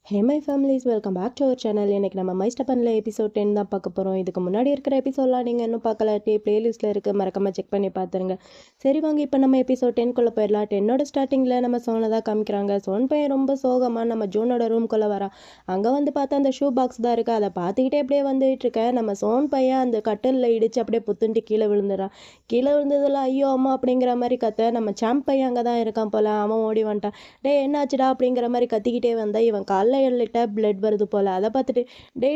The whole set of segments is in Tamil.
Hey my families welcome back to our channel. இன்றைக்கி நம்ம மை ஸ்டெப்பனில் எபிசோட் 10 தான் பார்க்க போகிறோம். இதுக்கு முன்னாடி இருக்கிற எபிசோட்லாம் நீங்கள் இன்னும் பார்க்கலாட்டி ப்ளேலிஸ்ட்டில் இருக்குது, மறக்காமல் செக் பண்ணி பார்த்துருங்க. சரி வாங்க, இப்போ நம்ம எபிசோட் 10 போயிடலாம். 10 ஸ்டார்டிங்கில் நம்ம சோனை தான் காமிக்கிறாங்க. சோன் பையன் ரொம்ப சோகமாக நம்ம ஜூனோட ரூம்குள்ளே வரான். அங்கே வந்து பார்த்தா அந்த ஷூ பாக்ஸ் தான் இருக்குது. அதை பார்த்துக்கிட்டே அப்படியே வந்துட்டு இருக்கேன். நம்ம சோன் பையன் அந்த கட்டிலில் இடித்து அப்படியே புத்துன்ட்டு கீழே விழுந்துடுறான். கீழே விழுந்ததில் ஐயோ அம்மா அப்படிங்கிற மாதிரி கத்த நம்ம சாம்ப் பையன் அங்கே தான் இருக்கான் போல். அவன் ஓடி வந்துட்டான். டே என்னாச்சுடா அப்படிங்கிற மாதிரி கத்திக்கிட்டே வந்தா இவன் காலில் லைட்டாக பிளட் வருது போல். அதை பார்த்துட்டு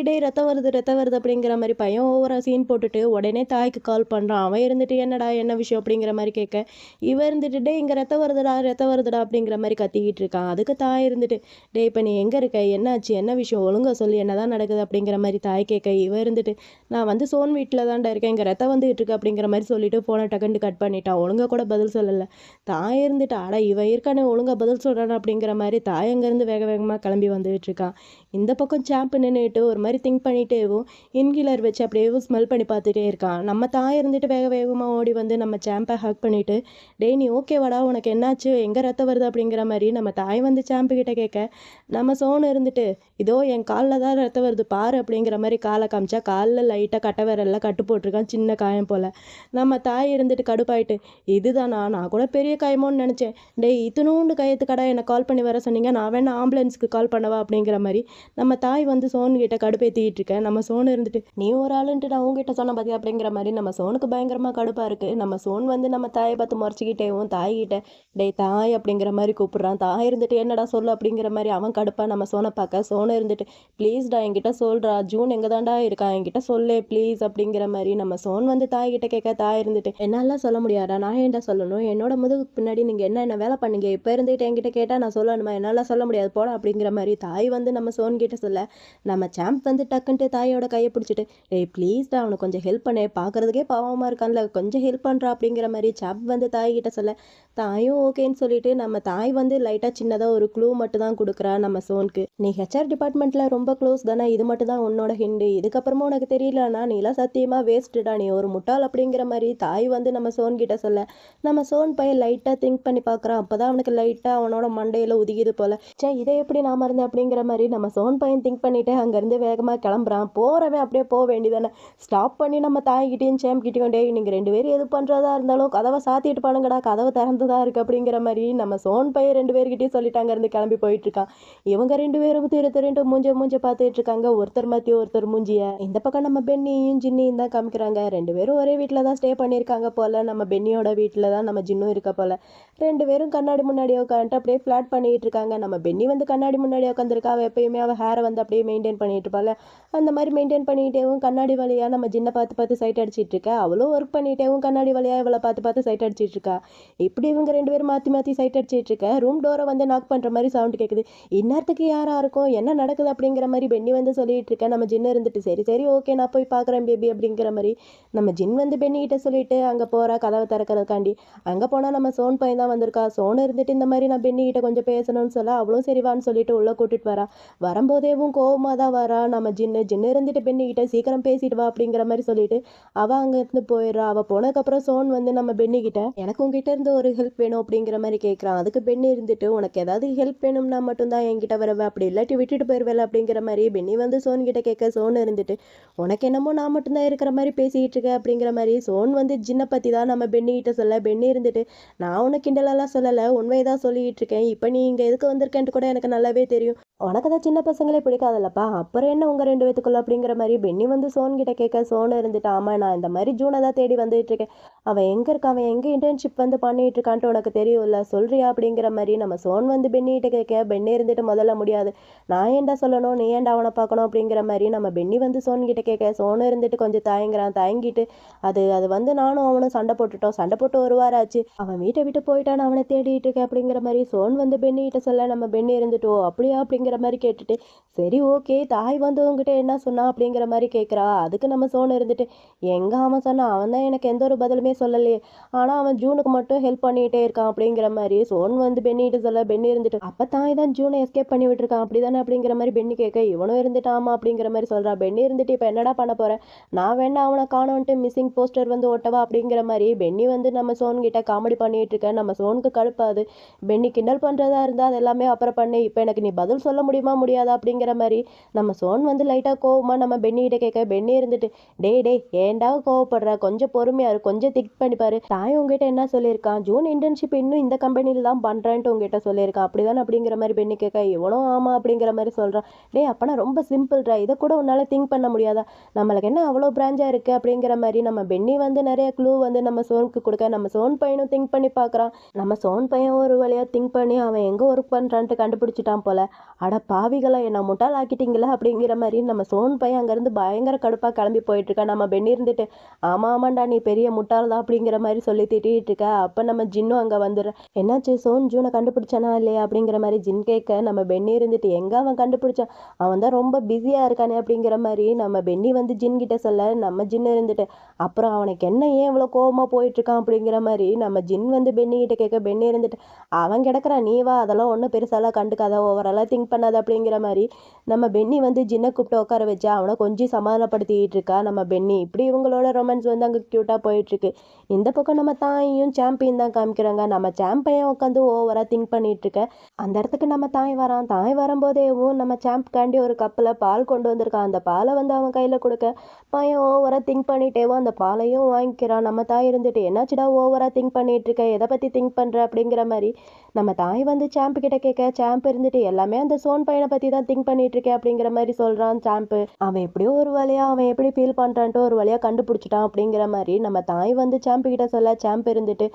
டே ரத்தம் வருது அப்படிங்கிற மாதிரி பையன் ஓவராக சீன் போட்டுட்டு உடனே தாய்க்கு கால் பண்ணுறான். அவன் இருந்துட்டு என்னடா என்ன விஷயம் அப்படிங்கிற மாதிரி கேட்க, இவன் இருந்துட்டு டே இங்கே ரத்தம் வருதுடா அப்படிங்கிற மாதிரி கத்திக்கிட்டு இருக்கான். அதுக்கு தாய் இருந்துட்டு டே இப்போ நீ எங்கே இருக்க, என்னாச்சு, என்ன விஷயம், ஒழுங்கா சொல்லி என்னதான் நடக்குது அப்படிங்கிற மாதிரி தாய் கேட்க, இவன் இருந்துட்டு நான் வந்து சோன் வீட்டில் தான்டா இருக்கேன், இங்கே ரத்தம் வந்துகிட்டு இருக்கு அப்படிங்கிற மாதிரி சொல்லிட்டு ஃபோனை டக்குன்னு கட் பண்ணிட்டான். ஒழுங்கா கூட பதில் சொல்லலை. தாய் இருந்துட்டு அட இவன் இருக்கானே ஒழுங்கா பதில் சொல்கிறான் அப்படிங்கிற மாதிரி தாய் அங்கேருந்து வேக வேகமாக கிளம்பி வந்துட்டு இருக்கான். இந்த பக்கம் சாம்ப் நின்றுட்டு ஒரு மாதிரி திங்க் பண்ணிட்டேவும் இன்ஹீலர் வச்சு அப்படியே ஸ்மெல் பண்ணி பார்த்துட்டே இருக்கான். நம்ம தாய் இருந்துட்டு வேக வேகமாக ஓடி வந்து நம்ம சாம்பை ஹக் பண்ணிட்டு டேய் நீ ஓகேவாடா, உனக்கு என்னாச்சு, எங்கே ரத்தம் வருது அப்படிங்கிற மாதிரி நம்ம தாய் வந்து சாம்பு கிட்ட கேட்க, நம்ம சோன் இருந்துட்டு இதோ என் காலில் தான் ரத்தம் வருது பாரு அப்படிங்கிற மாதிரி காலை காமிச்சா காலில் லைட்டாக கட்டை விரலில் கட்டு போட்டிருக்கான், சின்ன காயம் போல். நம்ம தாய் இருந்துட்டு கடுப்பாயிட்டு இதுதானா, நான் கூட பெரிய காயமோன்னு நினச்சேன், டேய் இத்தினூண்டு காயத்துக்கடா என்னை கால் பண்ணி வர சொன்னீங்க, நான் வேணா ஆம்புலன்ஸுக்கு கால் பண்ணவா அப்படிங்கிற மாதிரி நம்ம தாய் வந்து சோனு கிட்ட கடுப்பேற்றிட்டு இருக்கேன். நம்ம சோனு இருந்துட்டு நீ ஒரு ஆளுன்ட்டு நான் உங்ககிட்ட சொன்ன பார்த்தியா அப்படிங்கிற மாதிரி நம்ம சோனுக்கு பயங்கரமாக கடுப்பாக இருக்குது. நம்ம சோன் வந்து நம்ம தாயை பார்த்து முறைச்சிக்கிட்டேவும் தாய்கிட்ட டேய் தாய் அப்படிங்கிற மாதிரி கூப்பிட்றான். தாய் இருந்துட்டு என்னடா சொல்லு அப்படிங்கிற மாதிரி அவன் கடுப்பாக நம்ம சோனை பார்க்க, சோனை இருந்துட்டு ப்ளீஸ்டா என்கிட்ட சொல்கிறா, ஜூன் எங்கே தாண்டா இருக்கா, என்கிட்ட சொல்லே ப்ளீஸ் அப்படிங்கிற மாதிரி நம்ம சோன் வந்து தாய்கிட்ட கேட்க, தாய் இருந்துட்டு என்னாலாம் சொல்ல முடியாதா, நான் ஏன்டா சொல்லணும், என்னோட முதுகுக்கு பின்னாடி நீங்கள் என்ன வேலை பண்ணீங்க, இப்போ இருந்துட்டு என்கிட்ட கேட்டால் நான் சொல்லணுமா, என்னால் சொல்ல முடியாது போட அப்படிங்கிற மாதிரி தாய் வந்து நம்ம சோன் கிட்ட சொல்ல, நம்ம சாம்ப் வந்து டக்குன்ட்டு தாயோட கையை பிடிச்சிட்டு ஏய் ப்ளீஸ்டா அவனுக்கு கொஞ்சம் ஹெல்ப் பண்ணு, பார்க்குறதுக்கே பாவமாக இருக்கான்ல, கொஞ்சம் ஹெல்ப் பண்ணுறா அப்படிங்கிற மாதிரி சாம்ப் வந்து தாய்கிட்ட சொல்ல, தாயும் ஓகேன்னு சொல்லிட்டு நம்ம தாய் வந்து லைட்டாக சின்னதாக ஒரு க்ளூ மட்டும் தான் கொடுக்குறா நம்ம சோனுக்கு. நீ ஹெச்ஆர் டிபார்ட்மெண்ட்டில் ரொம்ப க்ளோஸ் தானே, இது மட்டும் தான் உன்னோட ஹிண்டு, இதுக்கப்புறமா உனக்கு தெரியலன்னா நீலாம் சத்தியமாக வேஸ்ட்டுடா, நீ ஒரு முட்டாள் அப்படிங்கிற மாதிரி தாய் வந்து நம்ம சோன் கிட்ட சொல்ல, நம்ம சோன் பையன் லைட்டாக திங்க் பண்ணி பார்க்குறான். அப்போ தான் அவனுக்கு லைட்டாக அவனோட மண்டையில் உதிக்குது போல். சே இதை எப்படி நான் மறந்தேன் அப்படிங்கிற மாதிரி நம்ம சோன் பையன் திங்க் பண்ணிவிட்டு அங்கேருந்து வேகமாக கிளம்புறான். போகிறவன் அப்படியே போக வேண்டியதானே, ஸ்டாப் பண்ணி நம்ம தாய்கிட்டையும் சேம்கிட்டையும் டே நீங்கள் 2 பேரும் எது பண்ணுறதா இருந்தாலும் கதவை சாத்திட்டு பாருங்கடா, கதவை திறந்துதான் இருக்குது அப்படிங்கிற மாதிரி நம்ம சோன் பையன் 2 பேர்கிட்டையும் சொல்லிட்டு அங்கேருந்து கிளம்பி போயிட்டுருக்கான். இவங்க 2 பேரும் திரு மூஞ்ச பார்த்துட்டு இருக்காங்க, ஒருத்தர் மாற்றி ஒருத்தர் மூஞ்சிய. இந்த பக்கம் நம்ம பென்னியும் ஜின்னியும் தான் காமிக்கிறாங்க. 2 பேரும் ஒரே வீட்டில் தான் ஸ்டே பண்ணியிருக்காங்க போல். நம்ம பென்னியோட வீட்டில் தான் நம்ம ஜின்னும் இருக்க போல். 2 பேரும் கண்ணாடி முன்னாடி உட்காந்துட்டு அப்படியே ஃப்ளாட் பண்ணிட்டு இருக்காங்க. நம்ம பென்னி வந்து கண்ணாடி முன்னாடி உட்காந்துருக்கா. அவள் எப்பயுமே அவள் ஹேரை வந்து அப்படியே மெயின்டைன் பண்ணிட்டு இருப்பாள். அந்த மாதிரி மெயின்டைன் பண்ணிகிட்டேவும் கண்ணாடி வழியாக நம்ம ஜின்னை பார்த்து சைட் அடிச்சிட்டு இருக்கா. அவளும் ஒர்க் பண்ணிகிட்டேவும் கண்ணாடி வழியாக இவளை பார்த்து சைட் அடிச்சிட்டு இருக்கா. இப்படி இவங்க 2 பேரும் மாற்றி சைட் அடிச்சிட்டு இருக்க. ரூம் டோரை வந்து நாக் பண்ணுற மாதிரி சவுண்ட் கேட்குது. இந்நேரத்துக்கு யாராக இருக்கும், என்ன நடக்குது அப்படிங்கிற மாதிரி பென்னி வந்து சொல்லிட்டு இருக்கேன். நம்ம ஜின்னு இருந்துட்டு சரி ஓகே நான் போய் பார்க்குறேன் பேபி அப்படிங்கிற மாதிரி நம்ம ஜின் வந்து பென்னிகிட்ட சொல்லிட்டு அங்கே போகிறா கதவை திறக்கிறதுக்காண்டி. அங்கே போனால் நம்ம சோன் பையன் தான் வந்திருக்கா. சோன் இருந்துட்டு இந்த மாதிரி நான் பென்னிகிட்ட கொஞ்சம் பேசணும்னு சொல்ல அவளும் சரிவான்னு சொல்லிட்டு உள்ளே கூட்டிட்டு வரா. வரும்போதேவும் கோவமாக தான் வரா. நம்ம ஜின்னு இருந்துட்டு பென்னிகிட்ட சீக்கிரம் பேசிட்டு வா அப்படிங்கிற மாதிரி சொல்லிட்டு அவள் அங்கேருந்து போயிடுறா. அவள் போனதுக்கப்புறம் சோன் வந்து நம்ம பென்னிகிட்ட எனக்கு உங்ககிட்ட இருந்து ஒரு ஹெல்ப் வேணும் அப்படிங்கிற மாதிரி கேட்குறான். அதுக்கு பென்னி இருந்துட்டு உனக்கு ஏதாவது ஹெல்ப் வேணும்னா மட்டும்தான் என்கிட்ட வரவே, அப்படி இல்லாட்டி விட்டுட்டு போயிடுவேல அப்படிங்கிற மாதிரி பென்னி வந்து சோன் கிட்ட கேட்க, சோன் இருந்துட்டு உனக்கு என்னமோ நான் மட்டும்தான் இருக்கிற மாதிரி பேசிக்கிட்டு இருக்க அப்படிங்கிற மாதிரி சோன் வந்து ஜின்னை பற்றி தான் நம்ம பென்னிகிட்ட சொல்ல. பென்னி இருந்துட்டு நான் உனக்கு கிண்டலெல்லாம் சொல்லலை, உண்மைதான் சொல்லிக்கிட்டு இருக்கேன், இப்போ நீ இங்கே எதுக்கு வந்திருக்கேன்ட்டு கூட எனக்கு நல்லாவே தெரியும், உனக்கு தான் சின்ன பசங்களே பிடிக்காதல்லப்பா, அப்புறம் என்ன உங்கள் 2 பேத்துக்குள்ள அப்படிங்கிற மாதிரி பென்னி வந்து சோன் கிட்ட கேட்க, சோன் இருந்துட்டு ஆமாம் நான் இந்த மாதிரி ஜூனை தான் தேடி வந்துட்டு இருக்கேன், அவன் எங்கே இருக்கான், அவன் எங்கே இன்டர்ன்ஷிப் வந்து பண்ணிட்டு இருக்கான்ட்டு உனக்கு தெரியும்ல, சொல்றியா அப்படிங்கிற மாதிரி நம்ம சோன் வந்து பென்னிகிட்ட கேட்க. பென்னி இருந்துட்டு முதல்ல முடியாது, நான் ஏன்டா சொல்லணும், நீ ஏன்டா அவனை பார்க்கணும் அப்படிங்கிற மாதிரி நம்ம பென்னி வந்து சோன் கிட்ட கேட்க. சோனு இருந்துட்டு கொஞ்சம் தயங்கிட்டு அது வந்து நானும் அவனும் சண்டை போட்டு ஒரு வாரம் ஆச்சு, அவன் வீட்டை விட்டு போயிட்டான்னு அவனை தேடிட்டு இருக்கேன் அப்படிங்கிற மாதிரி சோன் வந்து பென்னிகிட்ட சொல்ல. நம்ம பென்னி இருந்துட்டோ அப்படியா அப்படிங்கிற மாதிரி கேட்டுட்டு சரி ஓகே தாய் வந்து உங்ககிட்ட என்ன சொன்னா அப்படிங்கிற மாதிரி கேட்குறா. அதுக்கு நம்ம சோன் இருந்துட்டு எங்க அவன் சொன்னான், அவன் தான் எனக்கு எந்த ஒரு பதிலுமே சொல்லலையே, ஆனால் அவன் ஜூனுக்கு மட்டும் ஹெல்ப் பண்ணிகிட்டே இருக்கான் அப்படிங்கிற மாதிரி சோன் வந்து பென்னிகிட்ட சொல்ல. பென்னி இருந்துட்டு அப்போ தாய் தான் ஜூனை எஸ்கேப் பண்ணி விட்டுருக்கான் அப்படி தானே அப்படிங்கிற மாதிரி பென்னி கேட்க. இவனும் இருந்துட்டு ஆமா அப்படிங்கிற மாதிரி சொல்கிறா. பென்னி இருந்துட்டு இப்போ என்னடா பண்ண போகிறேன், நான் வேணா அவனை காணோன்ட்டு மிஸ்ஸிங் போஸ்டர் வந்து ஒட்டவா அப்படிங்கிற மாதிரி பென்னி வந்து நம்ம சோன் கிட்ட காமெடி பண்ணிட்டு இருக்கேன். நம்ம சோனுக்கு கடுப்பாது. பென்னி கிண்டல் பண்ணுறதா இருந்தால் அது எல்லாமே அப்புறம் பண்ணு, இப்போ எனக்கு நீ பதில் பதில் சொல்ல முடியுமா முடியாதா அப்படிங்கிற மாதிரி நம்ம சோன் வந்து லைட்டாக கோவமாக நம்ம பென்னிகிட்ட கேட்க, பென்னி இருந்துட்டு டேய் டேய் ஏன்டா கோவப்படுற, கொஞ்சம் பொறுமையா இரு, கொஞ்சம் திங்க் பண்ணிப்பாரு. தாய் உங்ககிட்ட என்ன சொல்லியிருக்கான், ஜூன் இன்டர்ன்ஷிப் இன்னும் இந்த கம்பெனியில் தான் பண்ணுறேன்ட்டு உங்ககிட்ட சொல்லியிருக்கான் அப்படிதான் அப்படிங்கிற மாதிரி பென்னி கேட்க, இவனும் ஆமா அப்படிங்கிற மாதிரி சொல்கிறான். டேய் அப்பனா ரொம்ப சிம்பிள்ரா, இதை கூட உன்னால் திங்க் பண்ண முடியாதா, நம்மளுக்கு என்ன அவ்வளோ பிராஞ்சாக இருக்குது அப்படிங்கிற மாதிரி நம்ம பென்னி வந்து நிறைய க்ளூ வந்து நம்ம சோனுக்கு கொடுக்க, நம்ம சோன் பையனும் திங்க் பண்ணி பார்க்குறான். நம்ம சோன் பையன் ஒரு வழியாக திங்க் பண்ணி அவன் எங்கே ஒர்க் பண்ணுறான்ட்டு கண்டுபிடிச்சிட்டான் போல. அட பாவிகளை என்ன முட்டாள் ஆக்கிட்டீங்களா அப்படிங்கிற மாதிரி நம்ம சோன் பையன் அங்கேருந்து பயங்கர கடுப்பாக கிளம்பி போயிட்டுருக்கான். நம்ம பென்னி இருந்துட்டு ஆமாண்டா நீ பெரிய முட்டாள் தான் அப்படிங்கிற மாதிரி சொல்லி திட்டிகிட்டு இருக்க. அப்போ நம்ம ஜின்னும் அங்கே வந்துடுறேன். என்னாச்சு சோன் ஜூனை கண்டுபிடிச்சானா இல்லையா அப்படிங்கிற மாதிரி ஜின் கேட்க, நம்ம பென்னி இருந்துட்டு எங்கே அவன் கண்டுபிடிச்சான், அவன் தான் ரொம்ப பிஸியாக இருக்கானே அப்படிங்கிற மாதிரி நம்ம பென்னி வந்து ஜின் கிட்ட சொல்ல, நம்ம ஜின் இருந்துட்டு அப்புறம் அவனுக்கு என்ன ஏன் இவ்வளோ கோவமாக போயிட்டுருக்கான் அப்படிங்கிற மாதிரி நம்ம ஜின் வந்து பென்னி கிட்ட கேட்க, பென்னி இருந்துட்டு அவன் கிடக்குறான் நீ வா, அதெல்லாம் ஒன்றும் பெருசாலாம் கண்டுக்காத, ஓவராலாக திங்க் பண்ணாத அப்படிங்கிற மாதிரி நம்ம பென்னி வந்து ஜின்னை கூப்பிட்டு உட்கார வச்சு அவனை கொஞ்சம் சமாதானப்படுத்திட்டு இருக்கா நம்ம பென்னி. இப்படி இவங்களோட ரொமான்ஸ் வந்து அங்கே க்யூட்டாக போயிட்டுருக்கு. இந்த பக்கம் நம்ம தாயும் சாம்பியன் தான் காமிக்கிறாங்க. நம்ம சாம்பையன் உட்காந்து ஓவராக திங்க் பண்ணிட்டு இருக்க. அந்த இடத்துக்கு நம்ம தாய் வரான். தாய் வரும்போதேவும் நம்ம சாம்ப்காண்டி ஒரு கப்பில் பால் கொண்டு வந்திருக்கான். அந்த பாலை வந்து அவன் கையில் கொடுக்க பையன் ஓவராக திங்க் பண்ணிட்டேவோ அந்த பாலையும் வாங்கிக்கிறான். நம்ம தாய் இருந்துட்டு என்னாச்சுடா ஓவராக திங்க் பண்ணிட்டு இருக்க, எதை பற்றி திங்க் பண்ணுற அப்படிங்கிற மாதிரி நம்ம தாய் வந்து சாம்பு கிட்ட கேட்க, சாம்பு இருந்துட்டு எல்லாமே அந்த சோன் பையனை பற்றி தான் திங்க் பண்ணிட்டு இருக்கேன் அப்படிங்கிற மாதிரி சொல்கிறான் சாம்பு. அவன் எப்படியோ ஒரு வழியாக அவன் எப்படி ஃபீல் பண்ணுறான்ட்டு ஒரு வழியாக கண்டுபிடிச்சிட்டான் அப்படிங்கிற மாதிரி நம்ம தாய் வந்து சாம்பு கிட்ட சொல்ல, சாம்பு இருந்துட்டு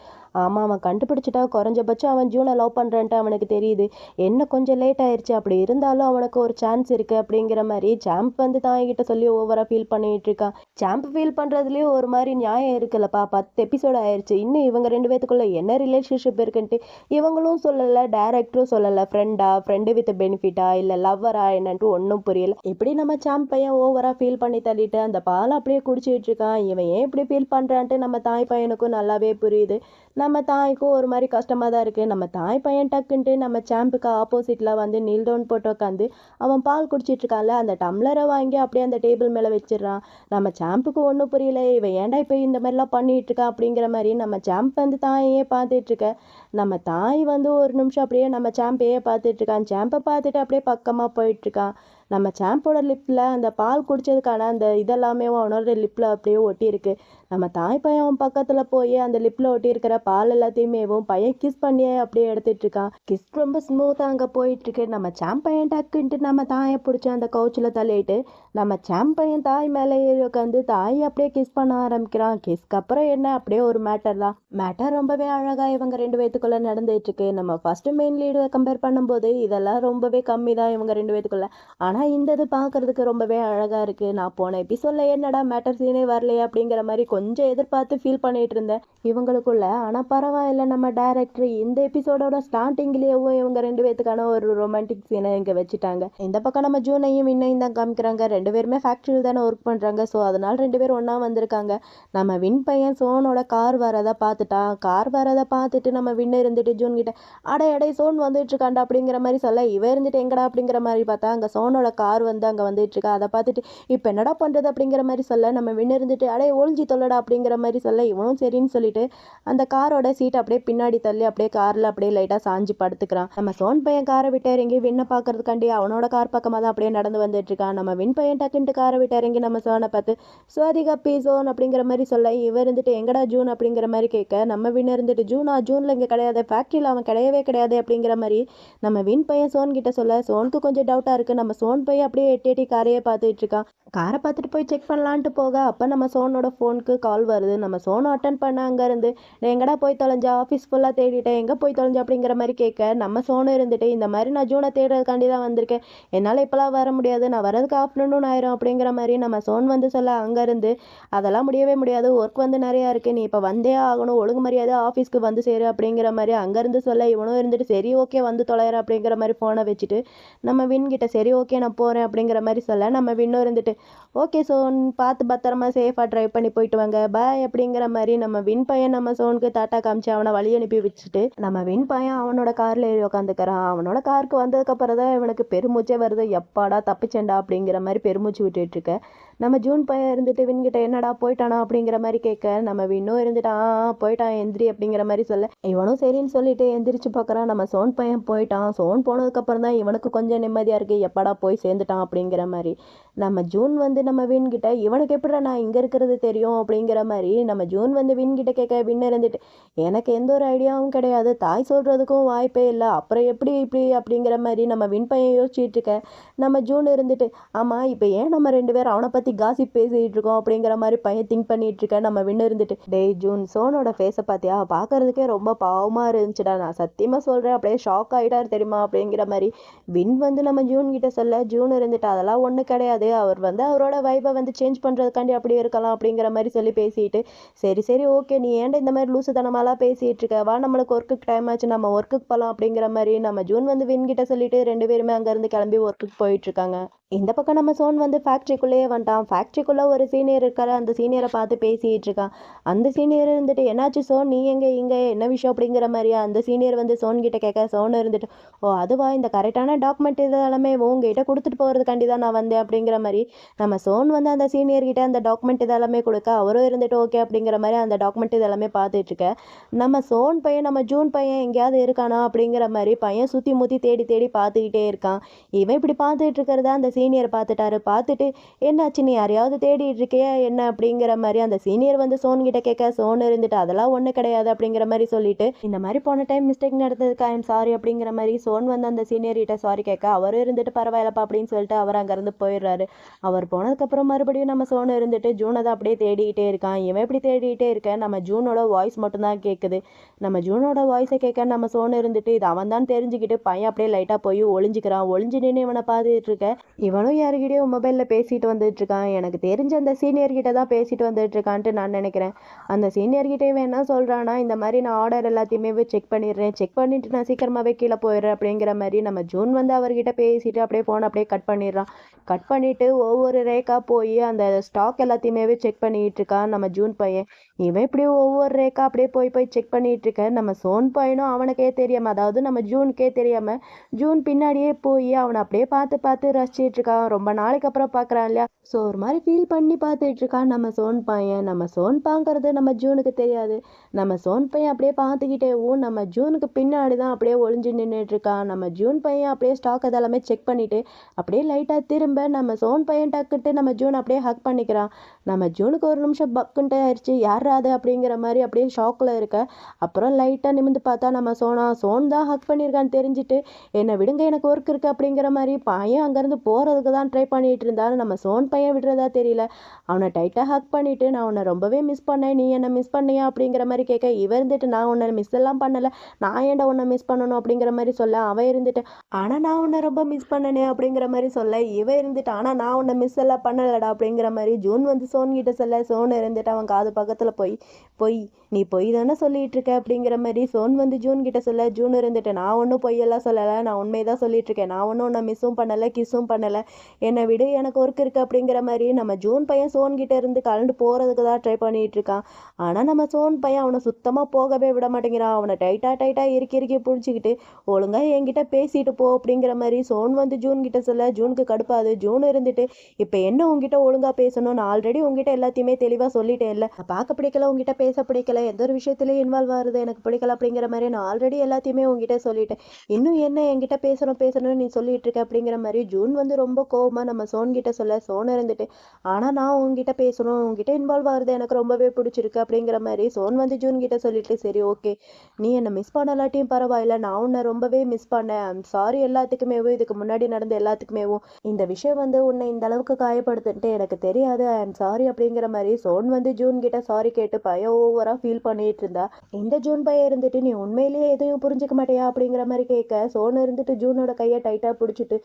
ஆமாம் அவன் கண்டுபிடிச்சிட்டா, குறைஞ்சபட்சம் அவன் ஜூனை லவ் பண்ணுறான்ட்டு அவனுக்கு தெரியுது, என்ன கொஞ்சம் லேட் ஆயிடுச்சு, அப்படி இருந்தாலும் அவனுக்கு ஒரு சான்ஸ் இருக்குது அப்படிங்கிற மாதிரி சாம்ப் வந்து தாய்கிட்ட சொல்லி ஓவராக ஃபீல் பண்ணிட்டு இருக்கான். சாம்ப் ஃபீல் பண்ணுறதுலேயும் ஒரு மாதிரி நியாயம் இருக்குல்லப்பா, 10 எபிசோடு ஆயிடுச்சு, இன்னும் இவங்க 2 பேத்துக்குள்ள என்ன ரிலேஷன்ஷிப் இருக்குன்ட்டு இவங்களும் சொல்லலை, டைரக்டரும் சொல்லலை, ஃப்ரெண்டு வித் பெனிஃபிட்டா இல்லை லவ்வரா என்னன்ட்டு ஒன்றும் புரியல. இப்படி நம்ம சாம்ப் பையன் ஓவராக ஃபீல் பண்ணி தள்ளிட்டு அந்த பாலை அப்படியே குடிச்சிட்டு இருக்கான். இவன் ஏன் இப்படி ஃபீல் பண்ணுறான்ட்டு நம்ம தாய் பையனுக்கும் நல்லாவே புரியுது. நம்ம தாய்க்கும் ஒரு மாதிரி கஷ்டமாக தான் இருக்குது. நம்ம தாய் பையன் டக்குன்ட்டு நம்ம சாம்புக்கு ஆப்போசிட்டில் வந்து நீல் டவுன் போட்டு உட்காந்து அவன் பால் குடிச்சிட்டு இருக்கான்ல, அந்த டம்ளரை வாங்கி அப்படியே அந்த டேபிள் மேலே வச்சிடறான். நம்ம சாம்புக்கு ஒன்றும் புரியல, இவன் ஏன்டா இப்போ இந்த மாதிரிலாம் பண்ணிட்டு இருக்கா அப்படிங்கிற மாதிரி நம்ம சாம்ப் வந்து தாயையே பார்த்துட்டு இருக்க. நம்ம தாய் வந்து ஒரு நிமிஷம் அப்படியே நம்ம சாம்பையே பார்த்துட்டு இருக்கான். சாம்பை பார்த்துட்டு அப்படியே பக்கமாக போயிட்டு இருக்கான். நம்ம சாம்போட லிப்பில் அந்த பால் குடித்ததுக்கான அந்த இதெல்லாமே அவனோட லிப்பில் அப்படியே ஒட்டியிருக்கு. நம்ம தாய் பையன் அவன் பக்கத்தில் போய் அந்த லிப்பில் ஒட்டி இருக்கிற பால் எல்லாத்தையுமேவும் பையன் கிஸ் பண்ணியே அப்படியே எடுத்துட்டு இருக்கான். கிஸ் ரொம்ப ஸ்மூத்தாக அங்கே போயிட்டுருக்கு. நம்ம சாம்பையன் டக்குன்ட்டு நம்ம தாயை பிடிச்சி அந்த கவுச்சில் தள்ளிட்டு நம்ம சாம்பையன் தாய் மேலே ஏறி உட்காந்து தாயை அப்படியே கிஸ் பண்ண ஆரம்பிக்கிறான். கிஸ்க்கு அப்புறம் என்ன அப்படியே ஒரு மேட்டர் தான். மேட்டர் ரொம்பவே அழகாக இவங்க 2 பேத்துக்குள்ளே நடந்துட்டு இருக்கு. நம்ம ஃபஸ்ட்டு மெயின் லீடை கம்பேர் பண்ணும்போது இதெல்லாம் ரொம்பவே கம்மி தான் இவங்க 2 பேத்துக்குள்ள. ஆனால் இந்த இது பார்க்குறதுக்கு ரொம்பவே அழகாக இருக்குது. நான் போன எபிசோடில் என்னடா மேட்டர் சீனே வரலையே அப்படிங்கிற மாதிரி கொஞ்சம் எதிர்பார்த்து ஃபீல் பண்ணிட்டு இருந்தேன் இவங்களுக்குள்ள. ஆனால் பரவாயில்ல, நம்ம டைரக்டர் இந்த எபிசோடோட ஸ்டார்டிங்லேயும் இவங்க 2 பேத்துக்கான ஒரு ரொமான்டிக் சீனை இங்கே வச்சுட்டாங்க. இந்த பக்கம் நம்ம ஜூனையும் வின்னையும் தான் காமிக்கிறாங்க. 2 பேருமே ஃபேக்ட்ரியில் தானே ஒர்க் பண்ணுறாங்க. ஸோ அதனால் 2 பேரும் ஒன்றா வந்திருக்காங்க. நம்ம வின் பையன் சோனோட கார் வரதை பார்த்துட்டான். கார் வரதை பார்த்துட்டு நம்ம வின்னர் இருந்துட்டு ஜூன் கிட்ட அடை சோன் வந்துட்டு இருக்காண்டா அப்படிங்கிற மாதிரி சொல்ல, இவ இருந்துட்டு எங்கடா அப்படிங்கிற மாதிரி பார்த்தா அங்கே சோனோட கார் வந்து அங்கே வந்துட்டு இருக்கா. அதை பார்த்துட்டு இப்போ என்னடா பண்ணுறது அப்படிங்கிற மாதிரி சொல்ல, நம்ம வின்னர் இருந்துட்டு அடே ஒழிஞ்சி தொல்லடா அப்படிங்கிற மாதிரி சொல்ல, இவனும் சரின்னு சொல்லிட்டு அந்த காரோட சீட் அப்படியே பின்னாடி தள்ளி அப்படியே காரில் அப்படியே லைட்டாக சாஞ்சு படுத்துக்கிறான். நம்ம சோன் பையன் காரை விட்டு இறங்கி வின்னை பார்க்கறதுக்காண்டி அவனோட கார் பக்கமாக தான் அப்படியே நடந்து வந்துட்டு இருக்கான். நம்ம வின் பையன் டக்குன்ட்டு காரை விட்டு இறங்கி நம்ம சோனை பார்த்து சுவாதிகா பி சோன் அப்படிங்கிற மாதிரி சொல்ல, இவர் இருந்துட்டு எங்கடா ஜூன் அப்படிங்கிற மாதிரி கேட்க, நம்ம வின்னர் இருந்துட்டு ஜூனில் இங்கே கிடையாது, ஃபேக்ட்ரியில் அவன் கிடையவே கிடையாது அப்படிங்கிற மாதிரி நம்ம வின் பையன் சோன் கிட்ட சொல்ல, சோனுக்கு கொஞ்சம் டவுட்டாக இருக்குது. நம்ம சோன் பையன் அப்படியே எட்டி காரையே பார்த்துட்டு இருக்கான். காரை பார்த்துட்டு போய் செக் பண்ணலான்ட்டு போக அப்போ நம்ம சோனோட ஃபோனுக்கு கால் வருது. நம்ம சோனை அட்டன் பண்ண அங்கேருந்து எங்கடா போய் தொலைஞ்சா, ஆஃபீஸ் ஃபுல்லாக தேடிட்டேன், எங்கே போய் தொலைஞ்சா அப்படிங்கிற மாதிரி கேட்க, நம்ம சோனு இருந்துட்டு இந்த மாதிரி நான் ஜூனை தேடுறதுக்காண்டி தான் வந்திருக்கேன், என்னால் இப்போலாம் வர முடியாது, நான் வரதுக்கு ஆஃப்டர்நூன் ஆயிரும் அப்படிங்கிற மாதிரி நம்ம சோன் வந்து சொல்ல, அங்கேருந்து அதெல்லாம் முடியவே முடியாது, ஒர்க் வந்து நிறையா இருக்குது, நீ இப்போ வந்தே ஆகணும், ஒழுங்கு மரியாதை ஆஃபீஸ்க்கு வந்து சேரு அப்படிங்கிற மாதிரி அங்கேருந்து சொல்ல, இவனும் இருந்துட்டு சரி ஓகே வந்து தொலைற அப்படிங்கிற மாதிரி ஃபோனை வச்சுட்டு நம்ம வின் கிட்ட சரி ஓகே நான் போகிறேன் அப்படிங்கிற மாதிரி சொல்ல நம்ம வின்னும் இருந்துட்டு ஓகே சோன் பார்த்து பத்திரமா சேஃபாக ட்ரைவ் பண்ணி போயிட்டு வாங்க பாய் அப்படிங்கிற மாதிரி நம்ம வின் பையன் நம்ம சோனுக்கு டாட்டா காமிச்சு அவனை வழி அனுப்பி வச்சுட்டு நம்ம வின் பையன் அவனோட காரில் ஏறி உட்காந்துக்கிறான். அவனோட காருக்கு வந்ததுக்கப்புறம் தான் இவனுக்கு பெருமூச்சே வருது. எப்பாடா தப்பிச்சேன்டா அப்படிங்கிற மாதிரி பெருமூச்சு விட்டுட்டு இருக்க நம்ம ஜூன் பையன் இருந்துட்டு வின்கிட்ட என்னடா போயிட்டானா அப்படிங்கிற மாதிரி கேட்க நம்ம வின்னும் இருந்துட்டு போயிட்டான் எந்திரி அப்படிங்கிற மாதிரி சொல்ல இவனும் சரின்னு சொல்லிட்டு எந்திரிச்சு பார்க்குறான். நம்ம சோன் பையன் போயிட்டான். சோன் போனதுக்கப்புறம் தான் இவனுக்கு கொஞ்சம் நிம்மதியாக இருக்குது. எப்படா போய் சேர்ந்துட்டான் அப்படிங்கிற மாதிரி நம்ம ஜூன் வந்து நம்ம வின் கிட்ட இவனுக்கு எப்படிடா நான் இங்கே இருக்கிறது தெரியும் அப்படிங்கிற மாதிரி நம்ம ஜூன் வந்து வின் கிட்ட கேட்க வின் இருந்துட்டு எனக்கு எந்த ஒரு ஐடியாவும் கிடையாது, தாய் சொல்கிறதுக்கும் வாய்ப்பே இல்லை, அப்புறம் எப்படி இப்படி அப்படிங்கிற மாதிரி நம்ம வின் பையன் யோசிச்சுட்டு இருக்க நம்ம ஜூன் இருந்துட்டு ஆமாம் இப்போ ஏன் நம்ம 2 பேரும் அவனை பற்றி காசிப் பேசிகிட்டு இருக்கோம் அப்படிங்கிற மாதிரி பையன் திங்க் பண்ணிட்டு இருக்க நம்ம வின் இருந்துட்டு டேய் ஜூன் சோனோட ஃபேஸை பார்த்தியா பார்க்கறதுக்கே ரொம்ப பாவமாக இருந்துச்சுடா, நான் சத்தியமாக சொல்கிறேன் அப்படியே ஷாக் ஆகிட்டார் தெரியுமா அப்படிங்கிற மாதிரி வின் வந்து நம்ம ஜூன் கிட்ட சொல்ல ஜூன் இருந்துட்டு அதெல்லாம் ஒன்றும் கிடையாது, அவர் வந்து அவரோட வைபை வந்து சேஞ்ச் பண்ணுறதுக்காண்டி அப்படி இருக்கலாம் அப்படிங்கிற மாதிரி சொல்லி பேசிட்டு சரி சரி ஓகே நீ ஏன்டா இந்த மாதிரி லூசுத்தனமாலாம் பேசிகிட்டு இருக்க, வா நம்மளுக்கு ஒர்க்குக்கு டைம் ஆச்சு நம்ம ஒர்க்குக்கு போகலாம் அப்படிங்கிற மாதிரி நம்ம ஜூன் வந்து வின் கிட்ட சொல்லிட்டு 2 பேருமே அங்கேருந்து கிளம்பி ஒர்க்குக்கு போயிட்டு இருக்காங்க. இந்த பக்கம் நம்ம சோன் வந்து ஃபேக்ட்ரிக்குள்ளேயே வந்துட்டான். ஃபேக்ட்ரிக்குள்ளே ஒரு சீனியர் இருக்காரு. அந்த சீனியரை பார்த்து பேசிகிட்டு இருக்கான். அந்த சீனியர் இருந்துட்டு என்னாச்சு சோன் நீ எங்கே இங்கே என்ன விஷயம் அப்படிங்கிற மாதிரியா அந்த சீனியர் வந்து சோன் கிட்ட கேட்க சோன் இருந்துட்டு ஓ அதுவா இந்த கரெக்டான டாக்குமெண்ட் இதெல்லாமே உங்ககிட்ட கொடுத்துட்டு போகிறதுக்காண்டி தான் நான் வந்தேன் அப்படிங்கிற மாதிரி நம்ம சோன் வந்து அந்த சீனியர்கிட்ட அந்த டாக்குமெண்ட் இதெல்லாமே கொடுக்க அவரும் இருந்துட்டு ஓகே அப்படிங்கிற மாதிரி அந்த டாக்குமெண்ட் இதெல்லாமே பார்த்துட்டு இருக்க நம்ம சோன் பையன் நம்ம ஜூன் பையன் எங்கேயாவது இருக்கானா அப்படிங்கிற மாதிரி பையன் சுற்றி முற்றி தேடி தேடி பார்த்துக்கிட்டே இருக்கான். இவன் இப்படி பார்த்துட்டு இருக்கிறத அந்த சீனியர் பார்த்துட்டாரு. பார்த்துட்டு என்னாச்சு நீ யாரையாவது தேடிட்டு இருக்கியா என்ன அப்படிங்கிற மாதிரி அந்த சீனியர் வந்து சோன் கிட்ட கேட்க சோன் இருந்துட்டு அதெல்லாம் ஒன்றும் கிடையாது அப்படிங்கிற மாதிரி சொல்லிட்டு இந்த மாதிரி போன டைம் மிஸ்டேக் நடந்ததுக்கு ஐ எம் சாரி அப்படிங்கிற மாதிரி சோன் வந்து அந்த சீனியர் கிட்ட சாரி கேட்க அவரும் இருந்துட்டு பரவாயில்லப்பா அப்படின்னு சொல்லிட்டு அவர் அங்கேருந்து போயிடுறாரு. அவர் போனதுக்கப்புறம் மறுபடியும் நம்ம சோன் இருந்துட்டு ஜூனை தான் அப்படியே தேடிக்கிட்டே இருக்கான். இவன் எப்படி தேடிக்கிட்டே இருக்க நம்ம ஜூனோட வாய்ஸ் மட்டும்தான் கேட்குது. நம்ம ஜூனோட வாய்ஸை கேட்க நம்ம சோன் இருந்துட்டு இது அவன் தான் தெரிஞ்சுக்கிட்டு பையன் அப்படியே லைட்டாக போய் ஒளிஞ்சிக்கிறான். ஒளிஞ்சு நின்று இவனை பார்த்துட்டு இருக்க இவனும் யாருக்கிட்டையும் மொபைலில் பேசிட்டு வந்துட்டு இருக்கான். எனக்கு தெரிஞ்ச அந்த சீனியர்கிட்ட தான் பேசிட்டு வந்துட்டு இருக்கான்ட்டு நான் நினைக்கிறேன். அந்த சீனியர்கிட்ட இவன் என்ன சொல்கிறான்னா இந்த மாதிரி நான் ஆர்டர் எல்லாத்தையுமே செக் பண்ணிடுறேன், செக் பண்ணிட்டு நான் சீக்கிரமாகவே கீழே போயிடுறேன் அப்படிங்கிற மாதிரி நம்ம ஜூன் வந்து அவர்கிட்ட பேசிட்டு அப்படியே ஃபோன் அப்படியே கட் பண்ணிடுறான். கட் பண்ணிவிட்டு ஒவ்வொரு ரேக்காக போய் அந்த ஸ்டாக் எல்லாத்தையுமே செக் பண்ணிகிட்டு இருக்கான் நம்ம ஜூன் பையன். இவன் இப்படி ஒவ்வொரு ரேக்கா அப்படியே போய் போய் செக் பண்ணிகிட்டு இருக்க நம்ம சோன் பையனும் அவனுக்கே தெரியாமல் அதாவது நம்ம ஜூனுக்கே தெரியாமல் ஜூன் பின்னாடியே போய் அவனை அப்படியே பார்த்து பார்த்து ரசிச்சிட்டு இருக்கான். ரொம்ப நாளைக்கு அப்புறம் பார்க்குறான் இல்லையா, ஸோ ஒரு மாதிரி ஃபீல் பண்ணி பார்த்துட்டு இருக்கான் நம்ம சோன் பையன். நம்ம சோன் பார்க்கறது நம்ம ஜூனுக்கு தெரியாது. நம்ம சோன் பையன் அப்படியே பார்த்துக்கிட்டேவும் நம்ம ஜூனுக்கு பின்னாடி தான் அப்படியே ஒளிஞ்சு நின்றுட்டு இருக்கான். நம்ம ஜூன் பையன் அப்படியே ஸ்டாக் அதெல்லாமே செக் பண்ணிட்டு அப்படியே லைட்டாக திரும்ப நம்ம சோன் பையன் டக்குட்டு நம்ம ஜூன் அப்படியே ஹக் பண்ணிக்கிறான். நம்ம ஜூனுக்கு ஒரு நிமிஷம் பக்குன்ட்டு ஆயிடுச்சு, யாராது அப்படிங்கிற மாதிரி அப்படியே ஷாக்கில் இருக்க. அப்புறம் லைட்டாக நிமிந்து பார்த்தா நம்ம சோன் தான் ஹக் பண்ணியிருக்கான்னு தெரிஞ்சுட்டு என்னை விடுங்க எனக்கு ஒர்க் இருக்குது அப்படிங்கிற மாதிரி பையன் அங்கேருந்து போகிறதுக்கு தான் ட்ரை பண்ணிட்டு இருந்தாலும் நம்ம சோன் பையன் விடுறதா தெரியல. அவனை டைட்டாக ஹக் பண்ணிவிட்டு நான் உன்னை ரொம்பவே மிஸ் பண்ணேன், நீ என்னை மிஸ் பண்ணியா அப்படிங்கிற மாதிரி கேட்க இவன் இருந்துட்டு நான் உன்னை மிஸ் எல்லாம் பண்ணலை, நான் ஏன்டா உன்னை மிஸ் பண்ணணும் அப்படிங்கிற மாதிரி சொல்ல அவன் இருந்துட்டு ஆனால் நான் உன்னை ரொம்ப மிஸ் பண்ணனே அப்படிங்கிற மாதிரி சொல்ல இவன் இருந்துட்டு ஆனால் நான் உன்னை மிஸ் எல்லாம் பண்ணலடா அப்படிங்கிற மாதிரி ஜூன் வந்து சோன் கிட்ட சொல்ல சோன் இருந்துட்டு அவன் காது பக்கத்தில் போய் நீ பொய் தானே சொல்லிட்டு இருக்க அப்படிங்கிற மாதிரி சோன் வந்து ஜூன் கிட்ட சொல்ல ஜூன் இருந்துட்டு நான் ஒன்றும் பொய்யெல்லாம் சொல்லலை, நான் உண்மைதான் சொல்லிட்டு இருக்கேன், நான் ஒன்றும் உன்னை மிஸ்ஸும் பண்ணலை கிஸ்ஸும் பண்ணலை, என்னை விடு எனக்கு ஒர்க் இருக்குது அப்படிங்கிற மாதிரி நம்ம ஜூன் பையன் சோன் கிட்ட இருந்து கலந்து போகிறதுக்கு தான் ட்ரை பண்ணிட்டு இருக்கான். ஆனால் நம்ம சோன் பையன் அவனை சுத்தமாக போகவே விட மாட்டேங்கிறான். அவனை டைட்டாக இறுக்கி பிடிச்சிக்கிட்டு ஒழுங்காக என்கிட்ட பேசிட்டு போ அப்படிங்கிற மாதிரி சோன் வந்து ஜூன் கிட்ட சொல்ல ஜூனுக்கு கடுப்பாது. ஜூன் இருந்துட்டு இப்போ என்ன உங்ககிட்ட ஒழுங்காக பேசணும், நான் ஆல்ரெடி உங்ககிட்ட எல்லாத்தையுமே தெளிவாக சொல்லிட்டேன் இல்லை, பார்க்க பிடிக்கல உங்ககிட்ட பேச பிடிக்கல எந்த ஒரு விஷயத்துலையும் இன்வால்வ் ஆகுது எனக்கு பிடிக்கல அப்படிங்கிற மாதிரி நான் ஆல்ரெடி எல்லாத்தையுமே உங்ககிட்ட சொல்லிட்டேன், இன்னும் என்ன என்கிட்ட பேசணும்னு நீ சொல்லிட்டு இருக்க அப்படிங்கிற மாதிரி ஜூன் வந்து ரொம்ப கோவமாக நம்ம சோன் கிட்ட சொல்ல சோன் இருந்துட்டு ஆனால் நான் உங்ககிட்ட பேசணும் உங்ககிட்ட இன்வால்வ் ஆகுது எனக்கு ரொம்பவே பிடிச்சிருக்கு அப்படிங்கிற மாதிரி சோன் வந்து ஜூன் கிட்ட சொல்லிட்டு சரி ஓகே நீ என்னை மிஸ் பண்ணலாட்டியும் பரவாயில்ல, நான் உன்னை ரொம்பவே மிஸ் பண்ணேன், ஐம் சாரி எல்லாத்துக்குமேவும் இதுக்கு முன்னாடி நடந்த எல்லாத்துக்குமேவும் இந்த விஷயம் வந்து உன்னை இந்த அளவுக்கு காயப்படுத்துட்டு எனக்கு தெரியாது, ஐ எம் சாரி அப்படிங்கிற மாதிரி சோன் வந்து ஜூன் கிட்ட சாரி கேட்டு பையன் ஓவராக ஃபீல் பண்ணிட்டு இருந்தா. இந்த ஜூன் பையன் இருந்துட்டு நீ உண்மையிலேயே எதையும் புரிஞ்சுக்க மாட்டியா அப்படிங்கிற மாதிரி கேட்க சோன் இருந்துட்டு ஜூனோட கையை டைட்டாக பிடிச்சிட்டு